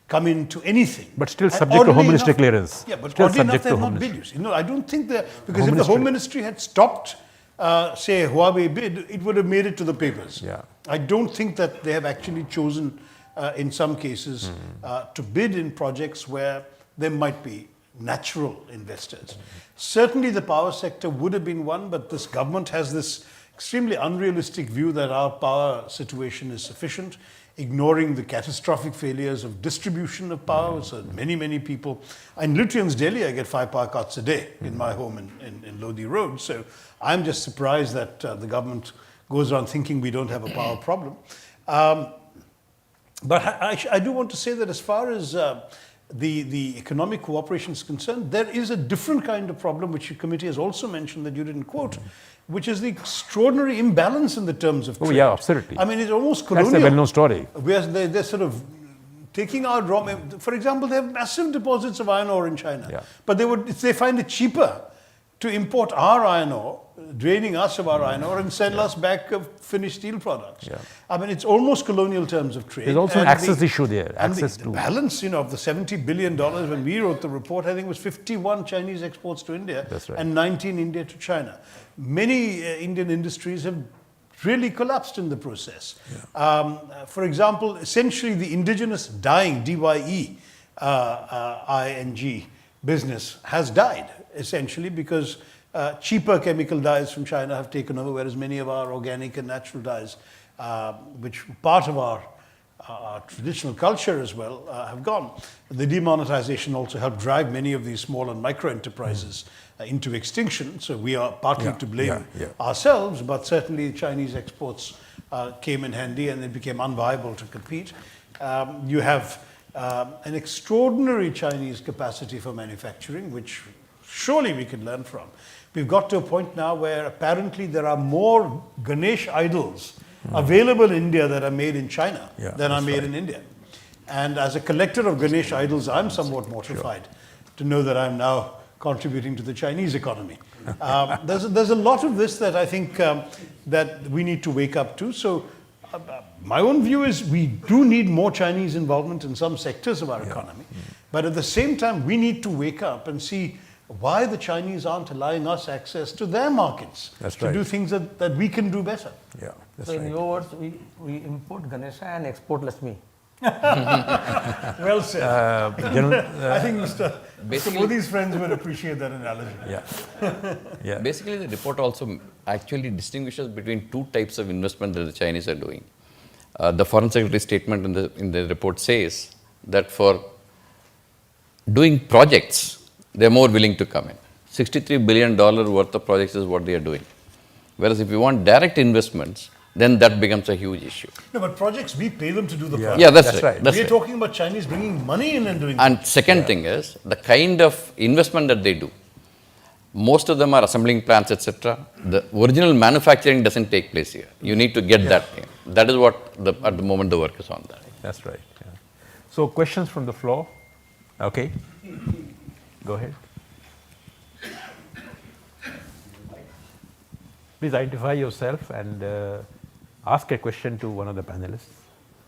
come into anything. But still subject to Home Ministry clearance. Yeah, but still oddly enough, subject they to have Home not bid. Ministry. I don't think that, because if the Home Ministry had stopped, say, Huawei bid, it would have made it to the papers. Yeah. I don't think that they have actually chosen, in some cases, to bid in projects where there might be natural investors. Certainly the power sector would have been one, but this government has this extremely unrealistic view that our power situation is sufficient, ignoring the catastrophic failures of distribution of power. So many people. In Lutyens, Delhi, I get 5 power cuts a day in my home in Lodi Road. So I'm just surprised that the government goes around thinking we don't have a power problem. But I do want to say that as far as the economic cooperation is concerned, there is a different kind of problem, which the committee has also mentioned that you didn't quote, which is the extraordinary imbalance in the terms of trade. Oh, yeah, absolutely. I mean, it's almost colonial. That's a well-known story. Where they're sort of taking our raw, for example, they have massive deposits of iron ore in China. Yeah. But they find it cheaper to import our iron ore, draining us of our iron ore, and sell us back finished steel products. Yeah. I mean, it's almost colonial terms of trade. There's also an access issue there. And Access the to balance, of the $70 billion when we wrote the report, I think it was 51 Chinese exports to India. That's right. And 19 India to China. Many Indian industries have really collapsed in the process. Yeah. For example, essentially the indigenous dyeing, D-Y-E, I-N-G business has died, essentially because cheaper chemical dyes from China have taken over, whereas many of our organic and natural dyes, which part of our traditional culture as well, have gone. The demonetization also helped drive many of these small and micro enterprises into extinction. So we are partly to blame ourselves, but certainly Chinese exports came in handy and it became unviable to compete. You have an extraordinary Chinese capacity for manufacturing, which surely we can learn from. We've got to a point now where apparently there are more Ganesh idols available in India that are made in China than are made in India. And as a collector of Ganesh idols, I'm somewhat mortified to know that I'm now contributing to the Chinese economy. There's a lot of this that I think that we need to wake up to. So my own view is we do need more Chinese involvement in some sectors of our economy. But at the same time, we need to wake up and see why the Chinese aren't allowing us access to their markets to do things that we can do better. Yeah, that's so right. in your words, we import Ganesha and export Lakshmi. Well said. I think Mr. Modi's friends would appreciate that analogy. Yeah. Basically, the report also actually distinguishes between two types of investment that the Chinese are doing. The Foreign Secretary statement in the report says that for doing projects, they're more willing to come in. $63 billion worth of projects is what they are doing. Whereas if you want direct investments, then that becomes a huge issue. No, but projects, we pay them to do the project. Yeah, that's right. We're talking about Chinese bringing money in and doing And second thing is, the kind of investment that they do. Most of them are assembling plants, etc. The original manufacturing doesn't take place here. You need to get that in. That is what, at the moment, the work is on that. That's right. Yeah. So questions from the floor? Okay. Go ahead. Please identify yourself and ask a question to one of the panelists.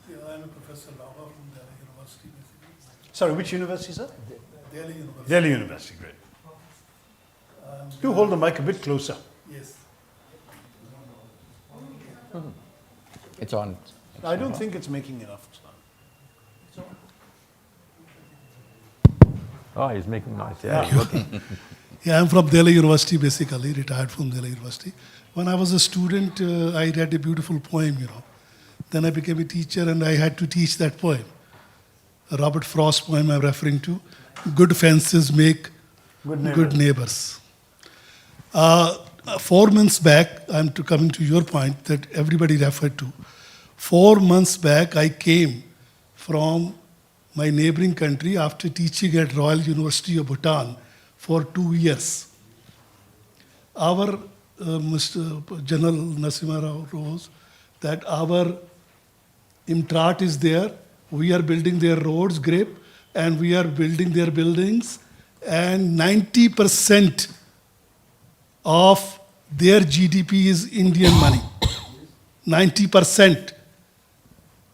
Yeah, I'm a Professor Lava from Delhi University. Basically. Sorry, which university, sir? Delhi University. Delhi University, great. Do hold the mic a bit closer. Yes. It's on. I don't think it's making enough sound. Oh, he's making noise. Yeah. Yeah, I'm from Delhi University, basically, retired from Delhi University. When I was a student, I read a beautiful poem, Then I became a teacher and I had to teach that poem. A Robert Frost poem I'm referring to. Good fences make good neighbors. 4 months back, I'm coming to your point that everybody referred to. 4 months back, I came from my neighboring country after teaching at Royal University of Bhutan for 2 years. Our Mr. General Narasimha Rao Rose, that our IMTRAT is there, we are building their roads, GRIP, and we are building their buildings, and 90% of their GDP is Indian money. 90%.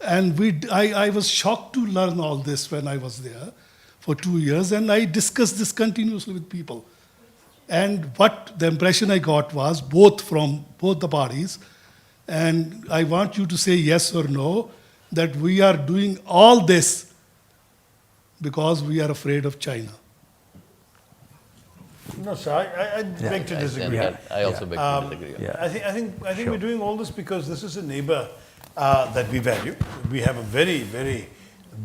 And I was shocked to learn all this when I was there for 2 years, and I discussed this continuously with people. And what the impression I got was, from both the parties, and I want you to say yes or no, that we are doing all this because we are afraid of China. No, sir, I beg to disagree. I also beg to disagree. I think we're doing all this because this is a neighbor that we value. We have a very, very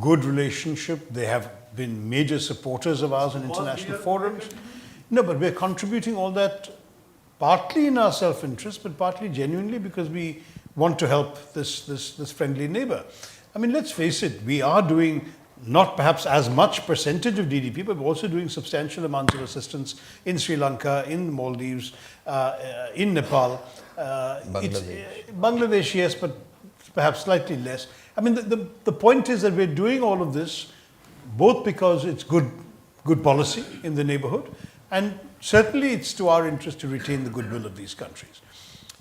good relationship. They have been major supporters of ours in international forums. No, but we're contributing all that partly in our self-interest, but partly genuinely because we want to help this friendly neighbor. I mean, let's face it, we are doing not perhaps as much percentage of GDP, but we're also doing substantial amounts of assistance in Sri Lanka, in the Maldives, in Nepal. Bangladesh, yes, but perhaps slightly less. I mean, the point is that we're doing all of this both because it's good policy in the neighborhood, and certainly it's to our interest to retain the goodwill of these countries.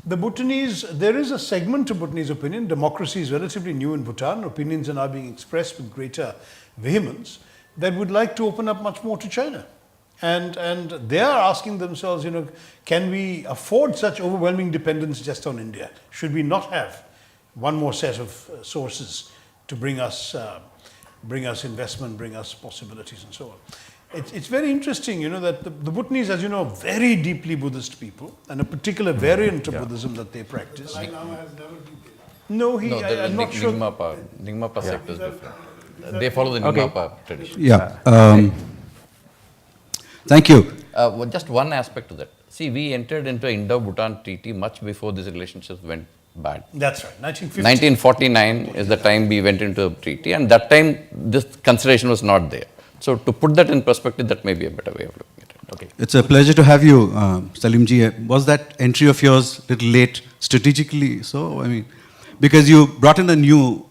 The Bhutanese, there is a segment of Bhutanese opinion. Democracy is relatively new in Bhutan. Opinions are now being expressed with greater vehemence that would like to open up much more to China. And they are asking themselves, can we afford such overwhelming dependence just on India? Should we not have one more set of sources to bring us investment, bring us possibilities and so on? It's very interesting, that the Bhutanese, as you know, are very deeply Buddhist people, and a particular variant of Buddhism that they practice. Dalai Lama has never been there. No, I'm not sure. Nyingma sect is different. They follow the Nyingma tradition. Yeah. Thank you. Just one aspect to that. See, we entered into an Indo-Bhutan treaty much before these relationships went bad. That's right, 1950. 1949 is the time we went into a treaty, and that time this consideration was not there. So to put that in perspective, that may be a better way of looking at it. Okay. It's a pleasure to have you, Salimji. Was that entry of yours a little late strategically? So, I mean, because you brought in a new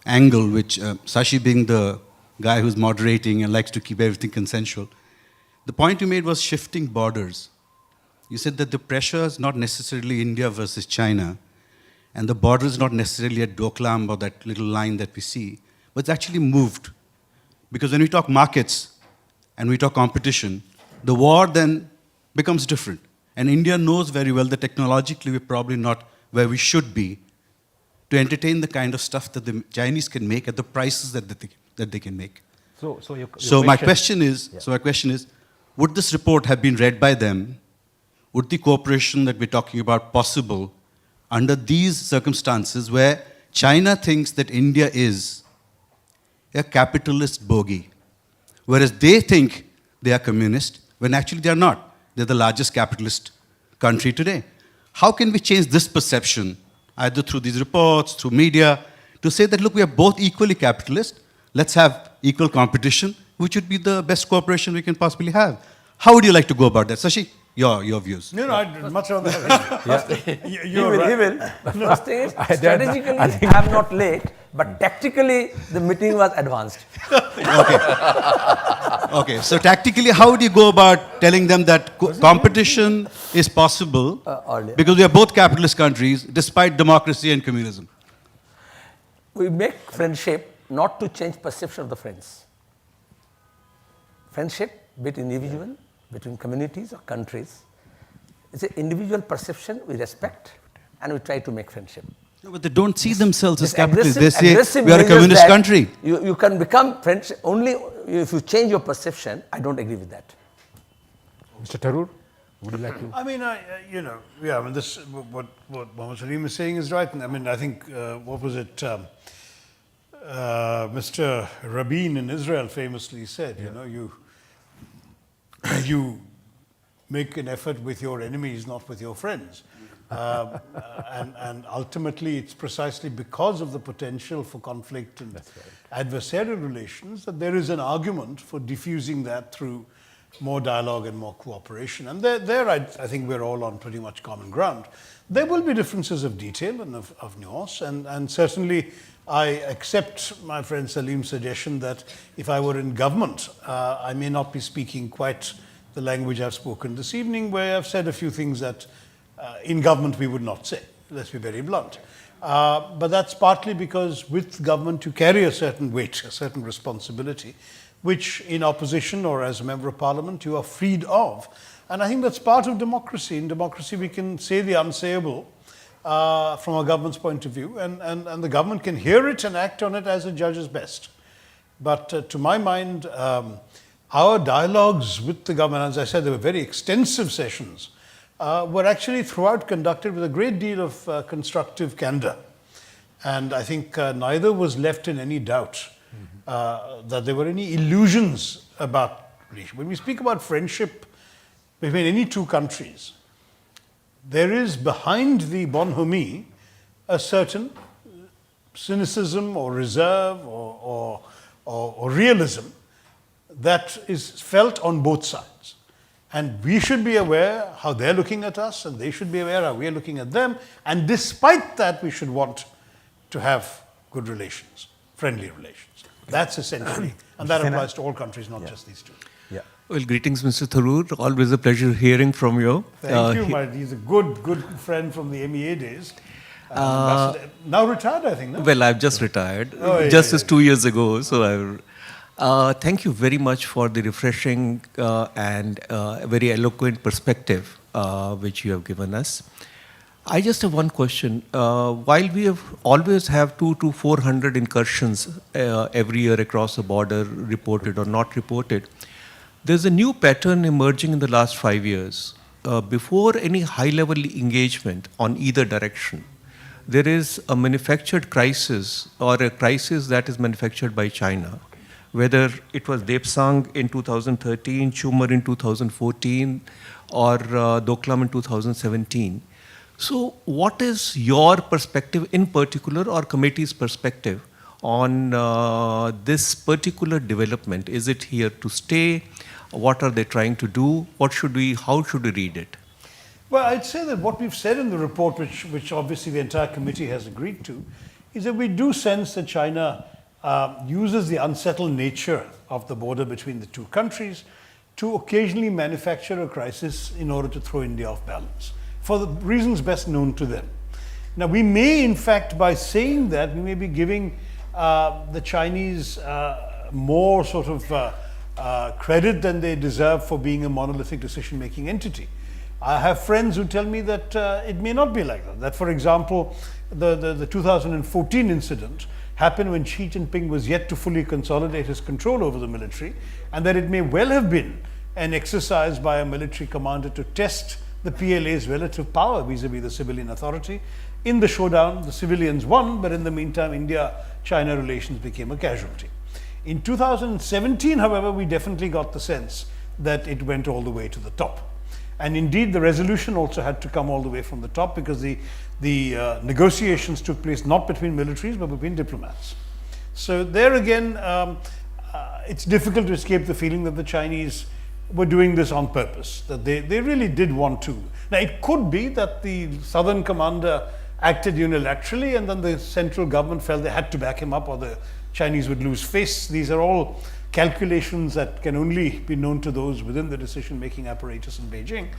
angle, which Shashi being the guy who's moderating and likes to keep everything consensual. The point you made was shifting borders. You said that the pressure is not necessarily India versus China, and the border is not necessarily at Doklam or that little line that we see, but it's actually moved. Because when we talk markets and we talk competition, the war then becomes different. And India knows very well that technologically we're probably not where we should be to entertain the kind of stuff that the Chinese can make at the prices that they can make. So my question is, would this report have been read by them? Would the cooperation that we're talking about possible under these circumstances where China thinks that India is a capitalist bogey, whereas they think they are communist, when actually they are not. They're the largest capitalist country today. How can we change this perception, either through these reports, through media, to say that, look, we are both equally capitalist, let's have equal competition, which would be the best cooperation we can possibly have. How would you like to go about that? Shashi, your views. No, I'd much rather have it. He will. But first thing is, strategically, I'm not late, but tactically, the meeting was advanced. Okay, so tactically, how would you go about telling them that competition is possible because we are both capitalist countries despite democracy and communism? We make friendship not to change perception of the friends. Friendship between individual, between communities or countries, it's an individual perception we respect and we try to make friendship. No, but they don't see themselves as This capitalists. They say we are a measures communist that country. You can become friends only if you change your perception. I don't agree with that. Mr. Tharoor? Would you like to? I mean, I mean, this what Mohammed Salim is saying is right. And I mean, I think what was it? Mr. Rabin in Israel famously said, you make an effort with your enemies, not with your friends. And ultimately, it's precisely because of the potential for conflict and adversarial relations that there is an argument for diffusing that through more dialogue and more cooperation. And there I think we're all on pretty much common ground. There will be differences of detail and of nuance, and certainly I accept my friend Salim's suggestion that if I were in government, I may not be speaking quite the language I've spoken this evening, where I've said a few things that in government we would not say. Let's be very blunt. But that's partly because with government you carry a certain weight, a certain responsibility, which in opposition or as a member of parliament you are freed of. And I think that's part of democracy. In democracy we can say the unsayable from a government's point of view, and the government can hear it and act on it as it judges best. But to my mind, our dialogues with the government, as I said, they were very extensive sessions, were actually throughout conducted with a great deal of constructive candor. And I think neither was left in any doubt that there were any illusions about relation. When we speak about friendship between any two countries, there is behind the bonhomie a certain cynicism or reserve or realism that is felt on both sides. And we should be aware how they're looking at us, and they should be aware how we're looking at them. And despite that, we should want to have good relations, friendly relations. That's essentially, and that applies to all countries, not just these two. Yeah. Well, greetings, Mr. Tharoor. Always a pleasure hearing from you. Thank you. He's a good friend from the MEA days. Now retired, I think, no? Well, I've just retired, yeah. 2 years ago. So thank you very much for the refreshing and very eloquent perspective which you have given us. I just have one question. While we have always have 200 to 400 incursions every year across the border, reported or not reported, there's a new pattern emerging in the last 5 years. Before any high-level engagement on either direction, there is a manufactured crisis or a crisis that is manufactured by China. Whether it was Depsang in 2013, Schumer in 2014, or Doklam in 2017. So what is your perspective in particular, or committee's perspective, on this particular development? Is it here to stay? What are they trying to do? How should we read it? Well, I'd say that what we've said in the report, which obviously the entire committee has agreed to, is that we do sense that China uses the unsettled nature of the border between the two countries to occasionally manufacture a crisis in order to throw India off balance, for the reasons best known to them. Now, we may, in fact, by saying that, we may be giving the Chinese more sort of credit than they deserve for being a monolithic decision-making entity. I have friends who tell me that it may not be like that. That, for example, the 2014 incident happened when Xi Jinping was yet to fully consolidate his control over the military, and that it may well have been an exercise by a military commander to test the PLA's relative power vis-a-vis the civilian authority. In the showdown, the civilians won, but in the meantime, India-China relations became a casualty. In 2017, however, we definitely got the sense that it went all the way to the top. And indeed, the resolution also had to come all the way from the top, because the negotiations took place not between militaries, but between diplomats. So there again, it's difficult to escape the feeling that the Chinese were doing this on purpose, that they really did want to. Now, it could be that the southern commander acted unilaterally, and then the central government felt they had to back him up or the Chinese would lose face. These are all calculations that can only be known to those within the decision-making apparatus in Beijing.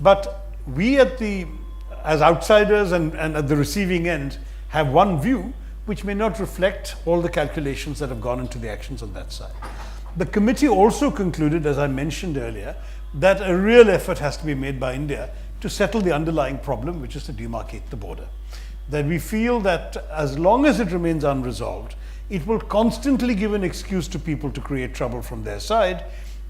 But we as outsiders and at the receiving end, have one view which may not reflect all the calculations that have gone into the actions on that side. The committee also concluded, as I mentioned earlier, that a real effort has to be made by India to settle the underlying problem, which is to demarcate the border. That we feel that as long as it remains unresolved, it will constantly give an excuse to people to create trouble from their side,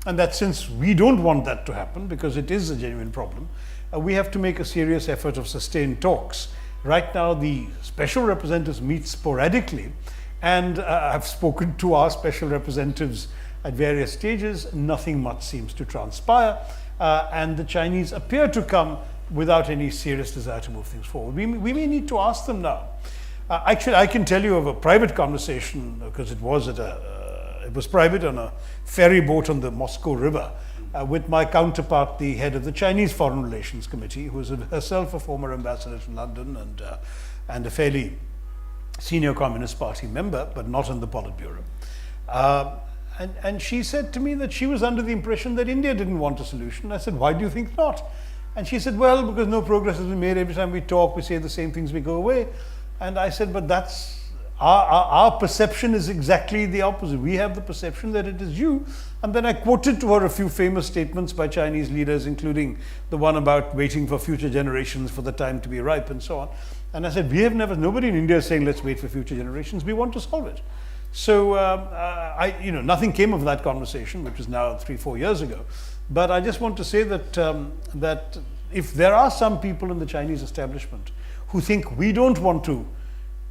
and that since we don't want that to happen, because it is a genuine problem, we have to make a serious effort of sustained talks. Right now, the special representatives meet sporadically, and I've spoken to our special representatives at various stages. Nothing much seems to transpire, and the Chinese appear to come without any serious desire to move things forward. We may need to ask them now. Actually, I can tell you of a private conversation, because it was private, on a ferry boat on the Moscow River, with my counterpart, the head of the Chinese Foreign Relations Committee, who is herself a former ambassador to London and a fairly senior Communist Party member, but not in the Politburo. And she said to me that she was under the impression that India didn't want a solution. I said, why do you think not? And she said, well, because no progress has been made. Every time we talk, we say the same things, we go away. And I said, but that's our perception is exactly the opposite. We have the perception that it is you. And then I quoted to her a few famous statements by Chinese leaders, including the one about waiting for future generations for the time to be ripe and so on. And I said, nobody in India is saying, let's wait for future generations. We want to solve it. So, nothing came of that conversation, which was now 3-4 years ago. But I just want to say that, that if there are some people in the Chinese establishment who think we don't want to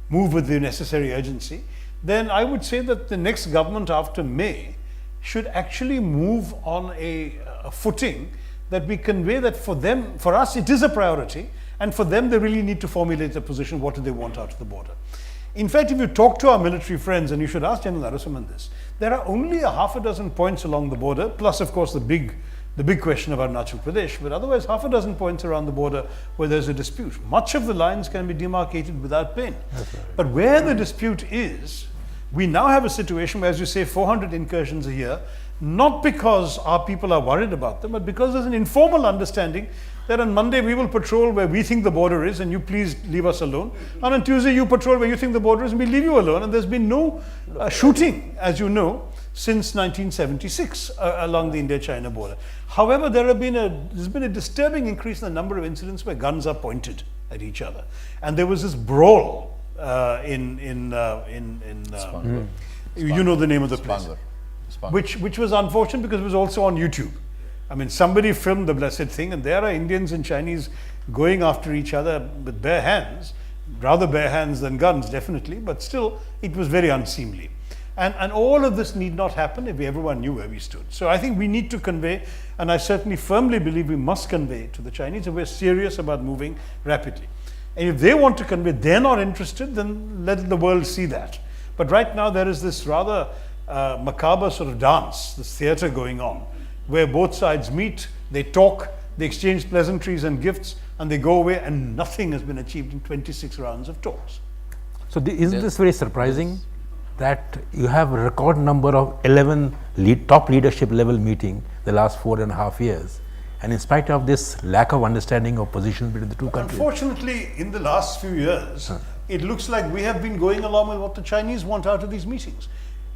move with the necessary urgency, then I would say that the next government after May should actually move on a footing that we convey that for us, it is a priority, and for them, they really need to formulate a position. What do they want out of the border? In fact, if you talk to our military friends, and you should ask General Narasimhan this, there are only a half a dozen points along the border, plus of course the big question about Arunachal Pradesh, but otherwise half a dozen points around the border where there's a dispute. Much of the lines can be demarcated without pain. But where the dispute is, we now have a situation where, as you say, 400 incursions a year, not because our people are worried about them, but because there's an informal understanding that on Monday we will patrol where we think the border is and you please leave us alone. And on Tuesday you patrol where you think the border is and we leave you alone. And there's been no shooting, as you know, since 1976 along the India-China border. However, there's been a disturbing increase in the number of incidents where guns are pointed at each other. And there was this brawl you know the name of the place, which was unfortunate because it was also on YouTube. I mean, somebody filmed the blessed thing, and there are Indians and Chinese going after each other with bare hands, rather bare hands than guns, definitely, but still, it was very unseemly. And all of this need not happen if everyone knew where we stood. So I think we need to convey, and I certainly firmly believe we must convey to the Chinese that we're serious about moving rapidly. And if they want to convey they're not interested, then let the world see that. But right now there is this rather macabre sort of dance, this theater going on, where both sides meet, they talk, they exchange pleasantries and gifts, and they go away, and nothing has been achieved in 26 rounds of talks. So isn't this very surprising that you have a record number of 11 top leadership level meeting the last 4.5 years, and in spite of this lack of understanding of positions between the two countries? Unfortunately, in the last few years, it looks like we have been going along with what the Chinese want out of these meetings.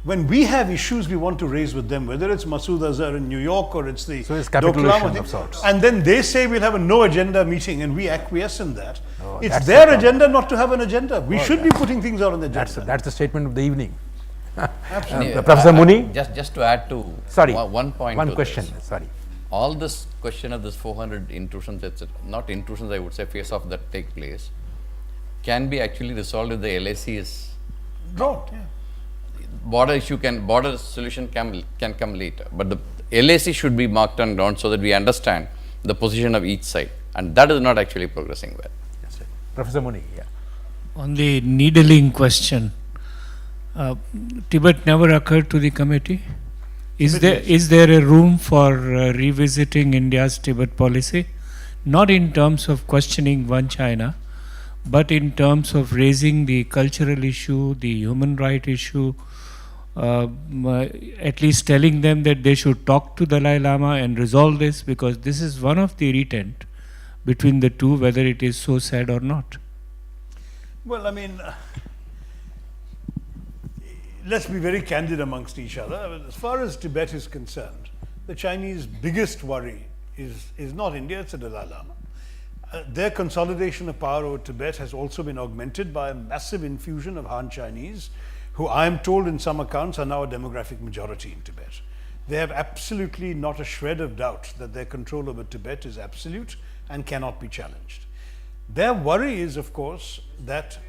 When we have issues we want to raise with them, whether it's Masood Azhar in New York or it's the capitulation of sorts. And then they say we'll have a no agenda meeting and we acquiesce in that. It's their agenda not to have an agenda. We should be putting things out on the agenda. That's the statement of the evening. Absolutely. Professor Muni? Just to add to one point. One question, sorry. All this question of this 400 intrusions, etc., not intrusions, I would say, face-off that take place, can be actually resolved if the LAC is dropped. Yeah. Border solution can come later, but the LAC should be marked on ground so that we understand the position of each side, and that is not actually progressing well. Yes, Professor Muni, yeah. On the needling question, Tibet never occurred to the committee. Is there a room for revisiting India's Tibet policy, not in terms of questioning one China, but in terms of raising the cultural issue, the human right issue, at least telling them that they should talk to Dalai Lama and resolve this, because this is one of the irritant between the two, whether it is so sad or not. Well, I mean, let's be very candid amongst each other. As far as Tibet is concerned, the Chinese biggest worry is not India, it's the Dalai Lama. Their consolidation of power over Tibet has also been augmented by a massive infusion of Han Chinese, who I am told in some accounts are now a demographic majority in Tibet. they have absolutely not a shred of doubt that their control over Tibet is absolute and cannot be challenged. Their worry is, of course, that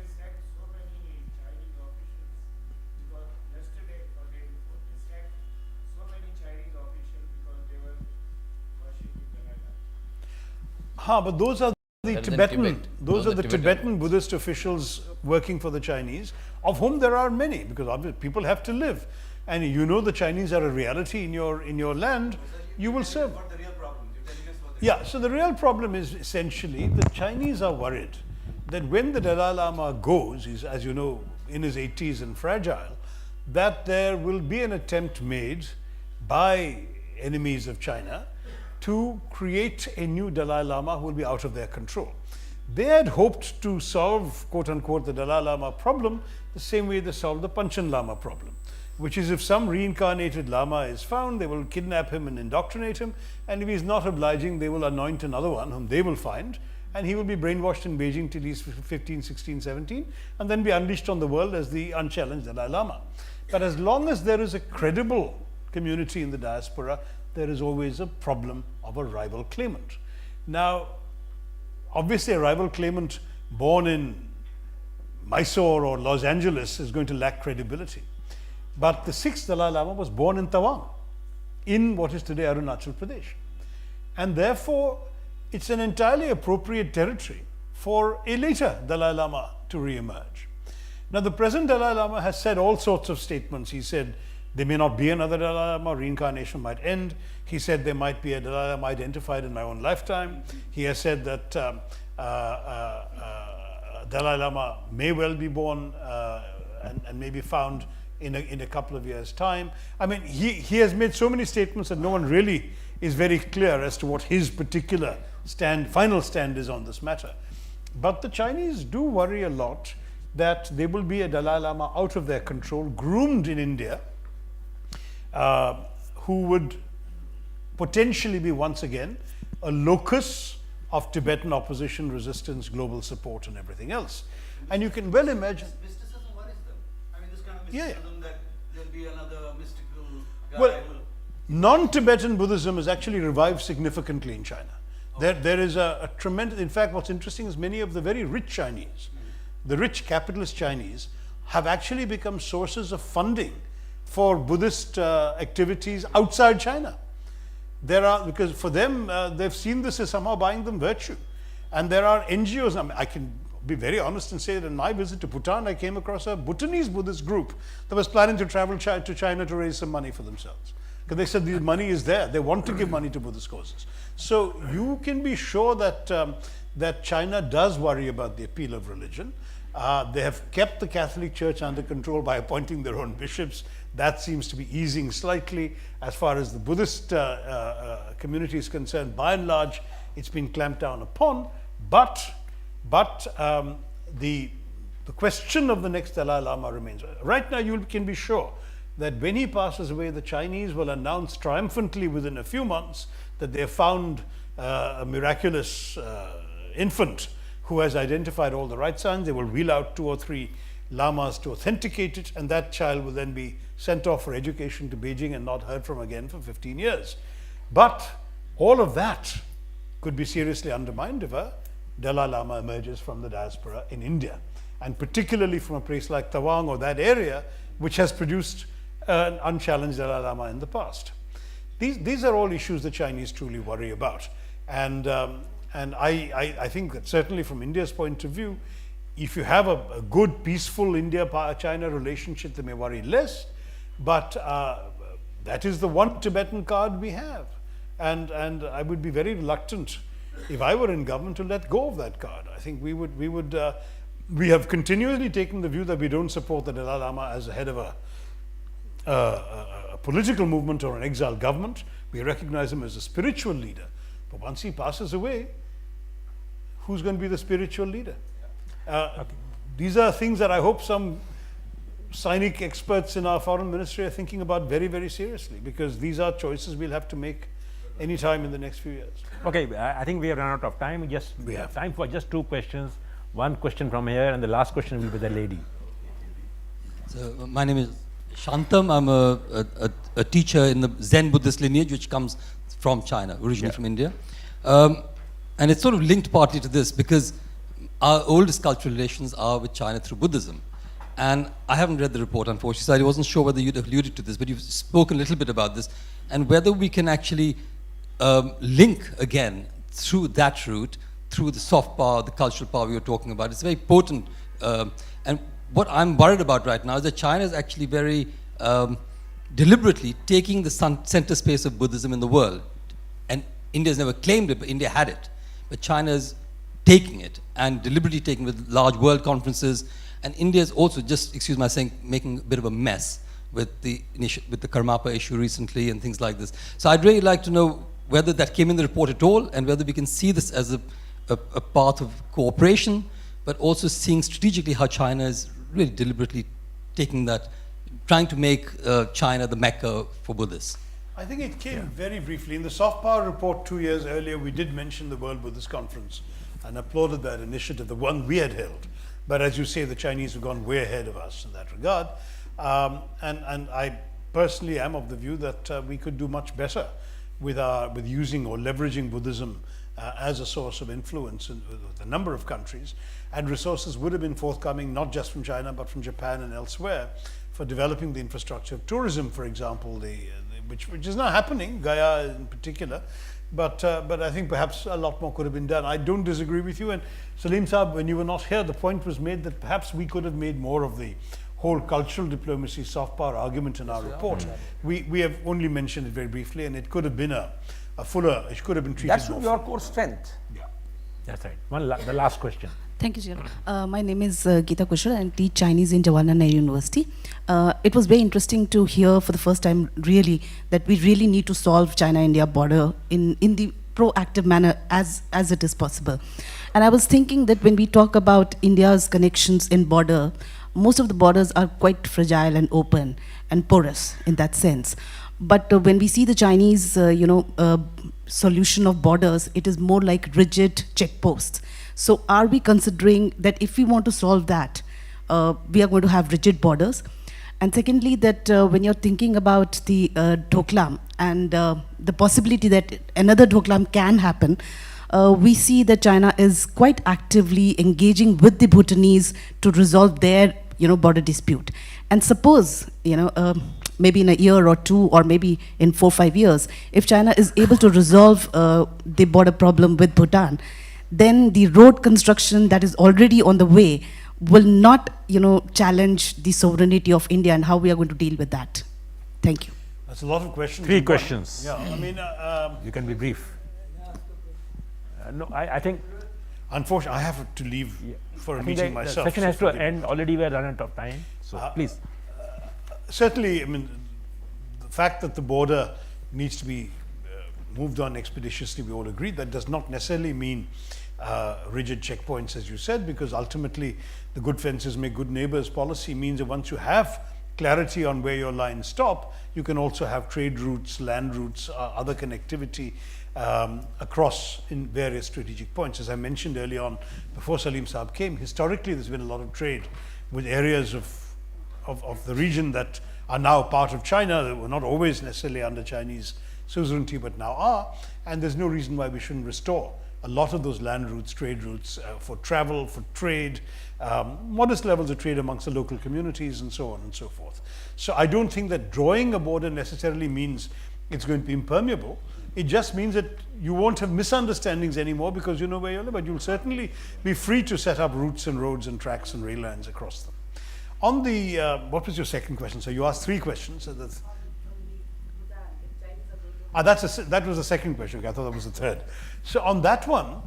but those are the That is in Tibetan, Tibet. those are the Tibetan Tibetan Buddhist officials working for the Chinese, of whom there are many, because obviously people have to live. And you know the Chinese are a reality in your land, you will serve. Yeah, so the real problem is essentially the Chinese are worried that when the Dalai Lama goes, he's, as you know, in his 80s and fragile, that there will be an attempt made by enemies of China to create a new Dalai Lama who will be out of their control. They had hoped to solve, quote unquote, the Dalai Lama problem the same way they solved the Panchen Lama problem, which is if some reincarnated Lama is found, they will kidnap him and indoctrinate him, and if he's not obliging, they will anoint another one whom they will find, and he will be brainwashed in Beijing till he's 15, 16, 17, and then be unleashed on the world as the unchallenged Dalai Lama. But as long as there is a credible community in the diaspora, there is always a problem of a rival claimant. Now, obviously a rival claimant born in Mysore or Los Angeles is going to lack credibility. But the sixth Dalai Lama was born in Taiwan, in what is today Arunachal Pradesh. And therefore, it's an entirely appropriate territory for a later Dalai Lama to re-emerge. Now, the present Dalai Lama has said all sorts of statements. He said, there may not be another Dalai Lama, reincarnation might end. He said there might be a Dalai Lama identified in my own lifetime. He has said that Dalai Lama may well be born and may be found in a couple of years' time. I mean, he has made so many statements that no one really is very clear as to what his particular final stand is on this matter. But the Chinese do worry a lot that there will be a Dalai Lama out of their control, groomed in India, who would potentially be once again a locus of Tibetan opposition, resistance, global support and everything else. And you can well imagine... Mysticism worries them. I mean, this kind of mysticism that there'll be another mystical guy. Well, non-Tibetan Buddhism has actually revived significantly in China. There is a tremendous... In fact, what's interesting is many of the very rich Chinese, the rich capitalist Chinese, have actually become sources of funding for Buddhist activities outside China. Because for them, they've seen this as somehow buying them virtue. And there are NGOs, I can be very honest and say that in my visit to Bhutan, I came across a Bhutanese Buddhist group that was planning to travel to China to raise some money for themselves. Because they said the money is there. They want to give money to Buddhist causes. So you can be sure that, that China does worry about the appeal of religion. They have kept the Catholic Church under control by appointing their own bishops. That seems to be easing slightly. As far as the Buddhist community is concerned, by and large, it's been clamped down upon. But the question of the next Dalai Lama remains. Right now, you can be sure that when he passes away, the Chinese will announce triumphantly within a few months that they have found a miraculous infant who has identified all the right signs. They will wheel out 2 or 3 lamas to authenticate it, and that child will then be sent off for education to Beijing and not heard from again for 15 years. But all of that could be seriously undermined if a Dalai Lama emerges from the diaspora in India, and particularly from a place like Taiwan or that area, which has produced an unchallenged Dalai Lama in the past. These are all issues the Chinese truly worry about. And I think that certainly from India's point of view, if you have a good, peaceful India-China relationship, they may worry less. But that is the one Tibetan card we have. And I would be very reluctant, if I were in government, to let go of that card. I think we have continually taken the view that we don't support the Dalai Lama as the head of a political movement or an exiled government. We recognize him as a spiritual leader. But once he passes away, who's going to be the spiritual leader? These are things that I hope some cynic experts in our foreign ministry are thinking about very, very seriously, because these are choices we'll have to make any time in the next few years. Okay, I think we have run out of time. We have time for just 2 questions. One question from here, and the last question will be the lady. So my name is Shantam. I'm a teacher in the Zen Buddhist lineage, which comes from China, originally from India. And it's sort of linked partly to this because our oldest cultural relations are with China through Buddhism. And I haven't read the report, unfortunately, so I wasn't sure whether you'd alluded to this, but you've spoken a little bit about this, and whether we can actually link again through that route, through the soft power, the cultural power we were talking about. It's very potent. And what I'm worried about right now is that China is actually very deliberately taking the center space of Buddhism in the world. And India's never claimed it, but India had it. But China is taking it and deliberately taking it with large world conferences. And India is also just, excuse my saying, making a bit of a mess with the Karmapa issue recently and things like this. So I'd really like to know whether that came in the report at all and whether we can see this as a path of cooperation, but also seeing strategically how China is really deliberately taking that, trying to make China the Mecca for Buddhists. I think it came very briefly. In the soft power report 2 years earlier, we did mention the World Buddhist Conference and applauded that initiative, the one we had held. But as you say, the Chinese have gone way ahead of us in that regard. And I personally am of the view that we could do much better with using or leveraging Buddhism as a source of influence with a number of countries. And resources would have been forthcoming, not just from China, but from Japan and elsewhere, for developing the infrastructure of tourism, for example, which is now happening, Gaya in particular. But I think perhaps a lot more could have been done. I don't disagree with you. And Salim Saab, when you were not here, the point was made that perhaps we could have made more of the whole cultural diplomacy, soft power argument in our report. We have only mentioned it very briefly, and it could have been a fuller, it could have been treated That should more be our core strength. Yeah. That's right. The last question. Thank you, Chair. My name is Geeta Kushal and teach Chinese in Jawaharlal Nehru University. It was very interesting to hear for the first time really that we really need to solve China-India border in the proactive manner as it is possible. And I was thinking that when we talk about India's connections in border, most of the borders are quite fragile and open and porous in that sense. But when we see the Chinese, solution of borders, it is more like rigid checkposts. So are we considering that if we want to solve that, we are going to have rigid borders? And secondly, that when you're thinking about the Doklam and the possibility that another Doklam can happen, we see that China is quite actively engaging with the Bhutanese to resolve their border dispute. And suppose, maybe in a year or two, or maybe in 4 or 5 years, if China is able to resolve the border problem with Bhutan, then the road construction that is already on the way will not, challenge the sovereignty of India, and how we are going to deal with that. Thank you. That's a lot of questions. 3 questions. Yeah, I mean, You can be brief. No, I think. Unfortunately, I have to leave for a meeting myself. The session has to end. Already we are running out of time. So please. Certainly, I mean, the fact that the border needs to be moved on expeditiously, we all agree. That does not necessarily mean rigid checkpoints, as you said, because ultimately the good fences make good neighbors policy means that once you have clarity on where your lines stop, you can also have trade routes, land routes, other connectivity across in various strategic points. As I mentioned early on, before Salim Saab came, historically there's been a lot of trade with areas of the region that are now part of China, that were not always necessarily under Chinese suzerainty, but now are, and there's no reason why we shouldn't restore a lot of those land routes, trade routes for travel, for trade, modest levels of trade amongst the local communities, and so on and so forth. So I don't think that drawing a border necessarily means it's going to be impermeable. It just means that you won't have misunderstandings anymore because you know where you live, but you'll certainly be free to set up routes and roads and tracks and rail lines across them. On the, what was your second question? So you asked 3 questions. So that's, that was the second question. Okay, I thought that was the third. So on that one,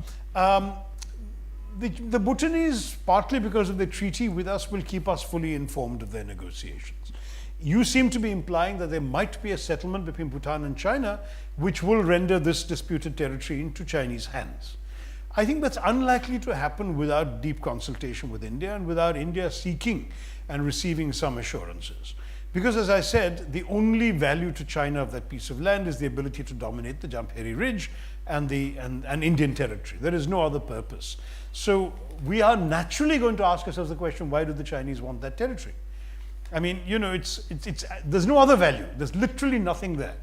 the Bhutanese, partly because of the treaty with us, will keep us fully informed of their negotiations. You seem to be implying that there might be a settlement between Bhutan and China, which will render this disputed territory into Chinese hands. I think that's unlikely to happen without deep consultation with India and without India seeking and receiving some assurances. Because as I said, the only value to China of that piece of land is the ability to dominate the Jamperi Ridge and Indian territory. There is no other purpose. So we are naturally going to ask ourselves the question, why do the Chinese want that territory? I mean, you know, there's no other value. There's literally nothing there.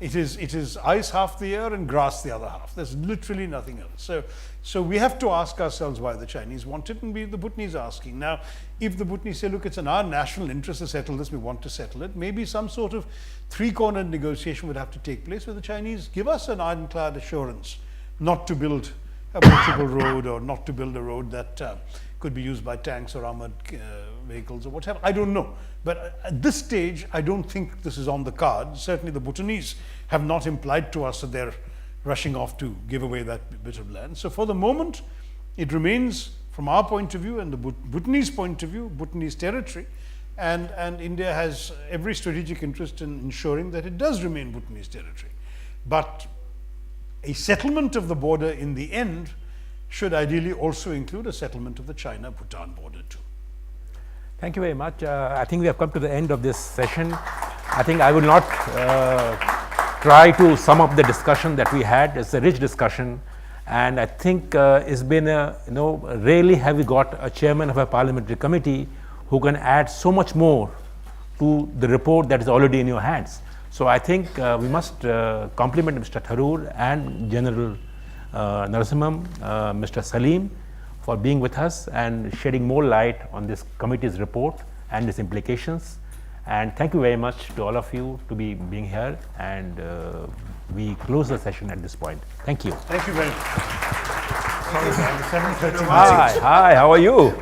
It is ice half the year and grass the other half. There's literally nothing else. So we have to ask ourselves why the Chinese want it, and the Bhutanese are asking. Now, if the Bhutanese say, look, it's in our national interest to settle this, we want to settle it, maybe some sort of three-cornered negotiation would have to take place where the Chinese give us an ironclad assurance not to build a multiple road, or not to build a road that could be used by tanks or armored vehicles or whatever. I don't know. But at this stage, I don't think this is on the cards. Certainly the Bhutanese have not implied to us that they're rushing off to give away that bit of land. So for the moment, it remains, from our point of view and the Bhutanese point of view, Bhutanese territory. And India has every strategic interest in ensuring that it does remain Bhutanese territory. But a settlement of the border in the end should ideally also include a settlement of the China-Bhutan border too. Thank you very much. I think we have come to the end of this session. I think I will not try to sum up the discussion that we had. It's a rich discussion, and I think it's been rarely have we got a chairman of a parliamentary committee who can add so much more to the report that is already in your hands. So I think we must compliment Mr. Tharoor and General Narasimham, Mr. Salim, for being with us and shedding more light on this committee's report and its implications. And thank you very much to all of you to being here, and we close the session at this point. Thank you. Thank you very much. Sorry, 7:30. Hi, how are you?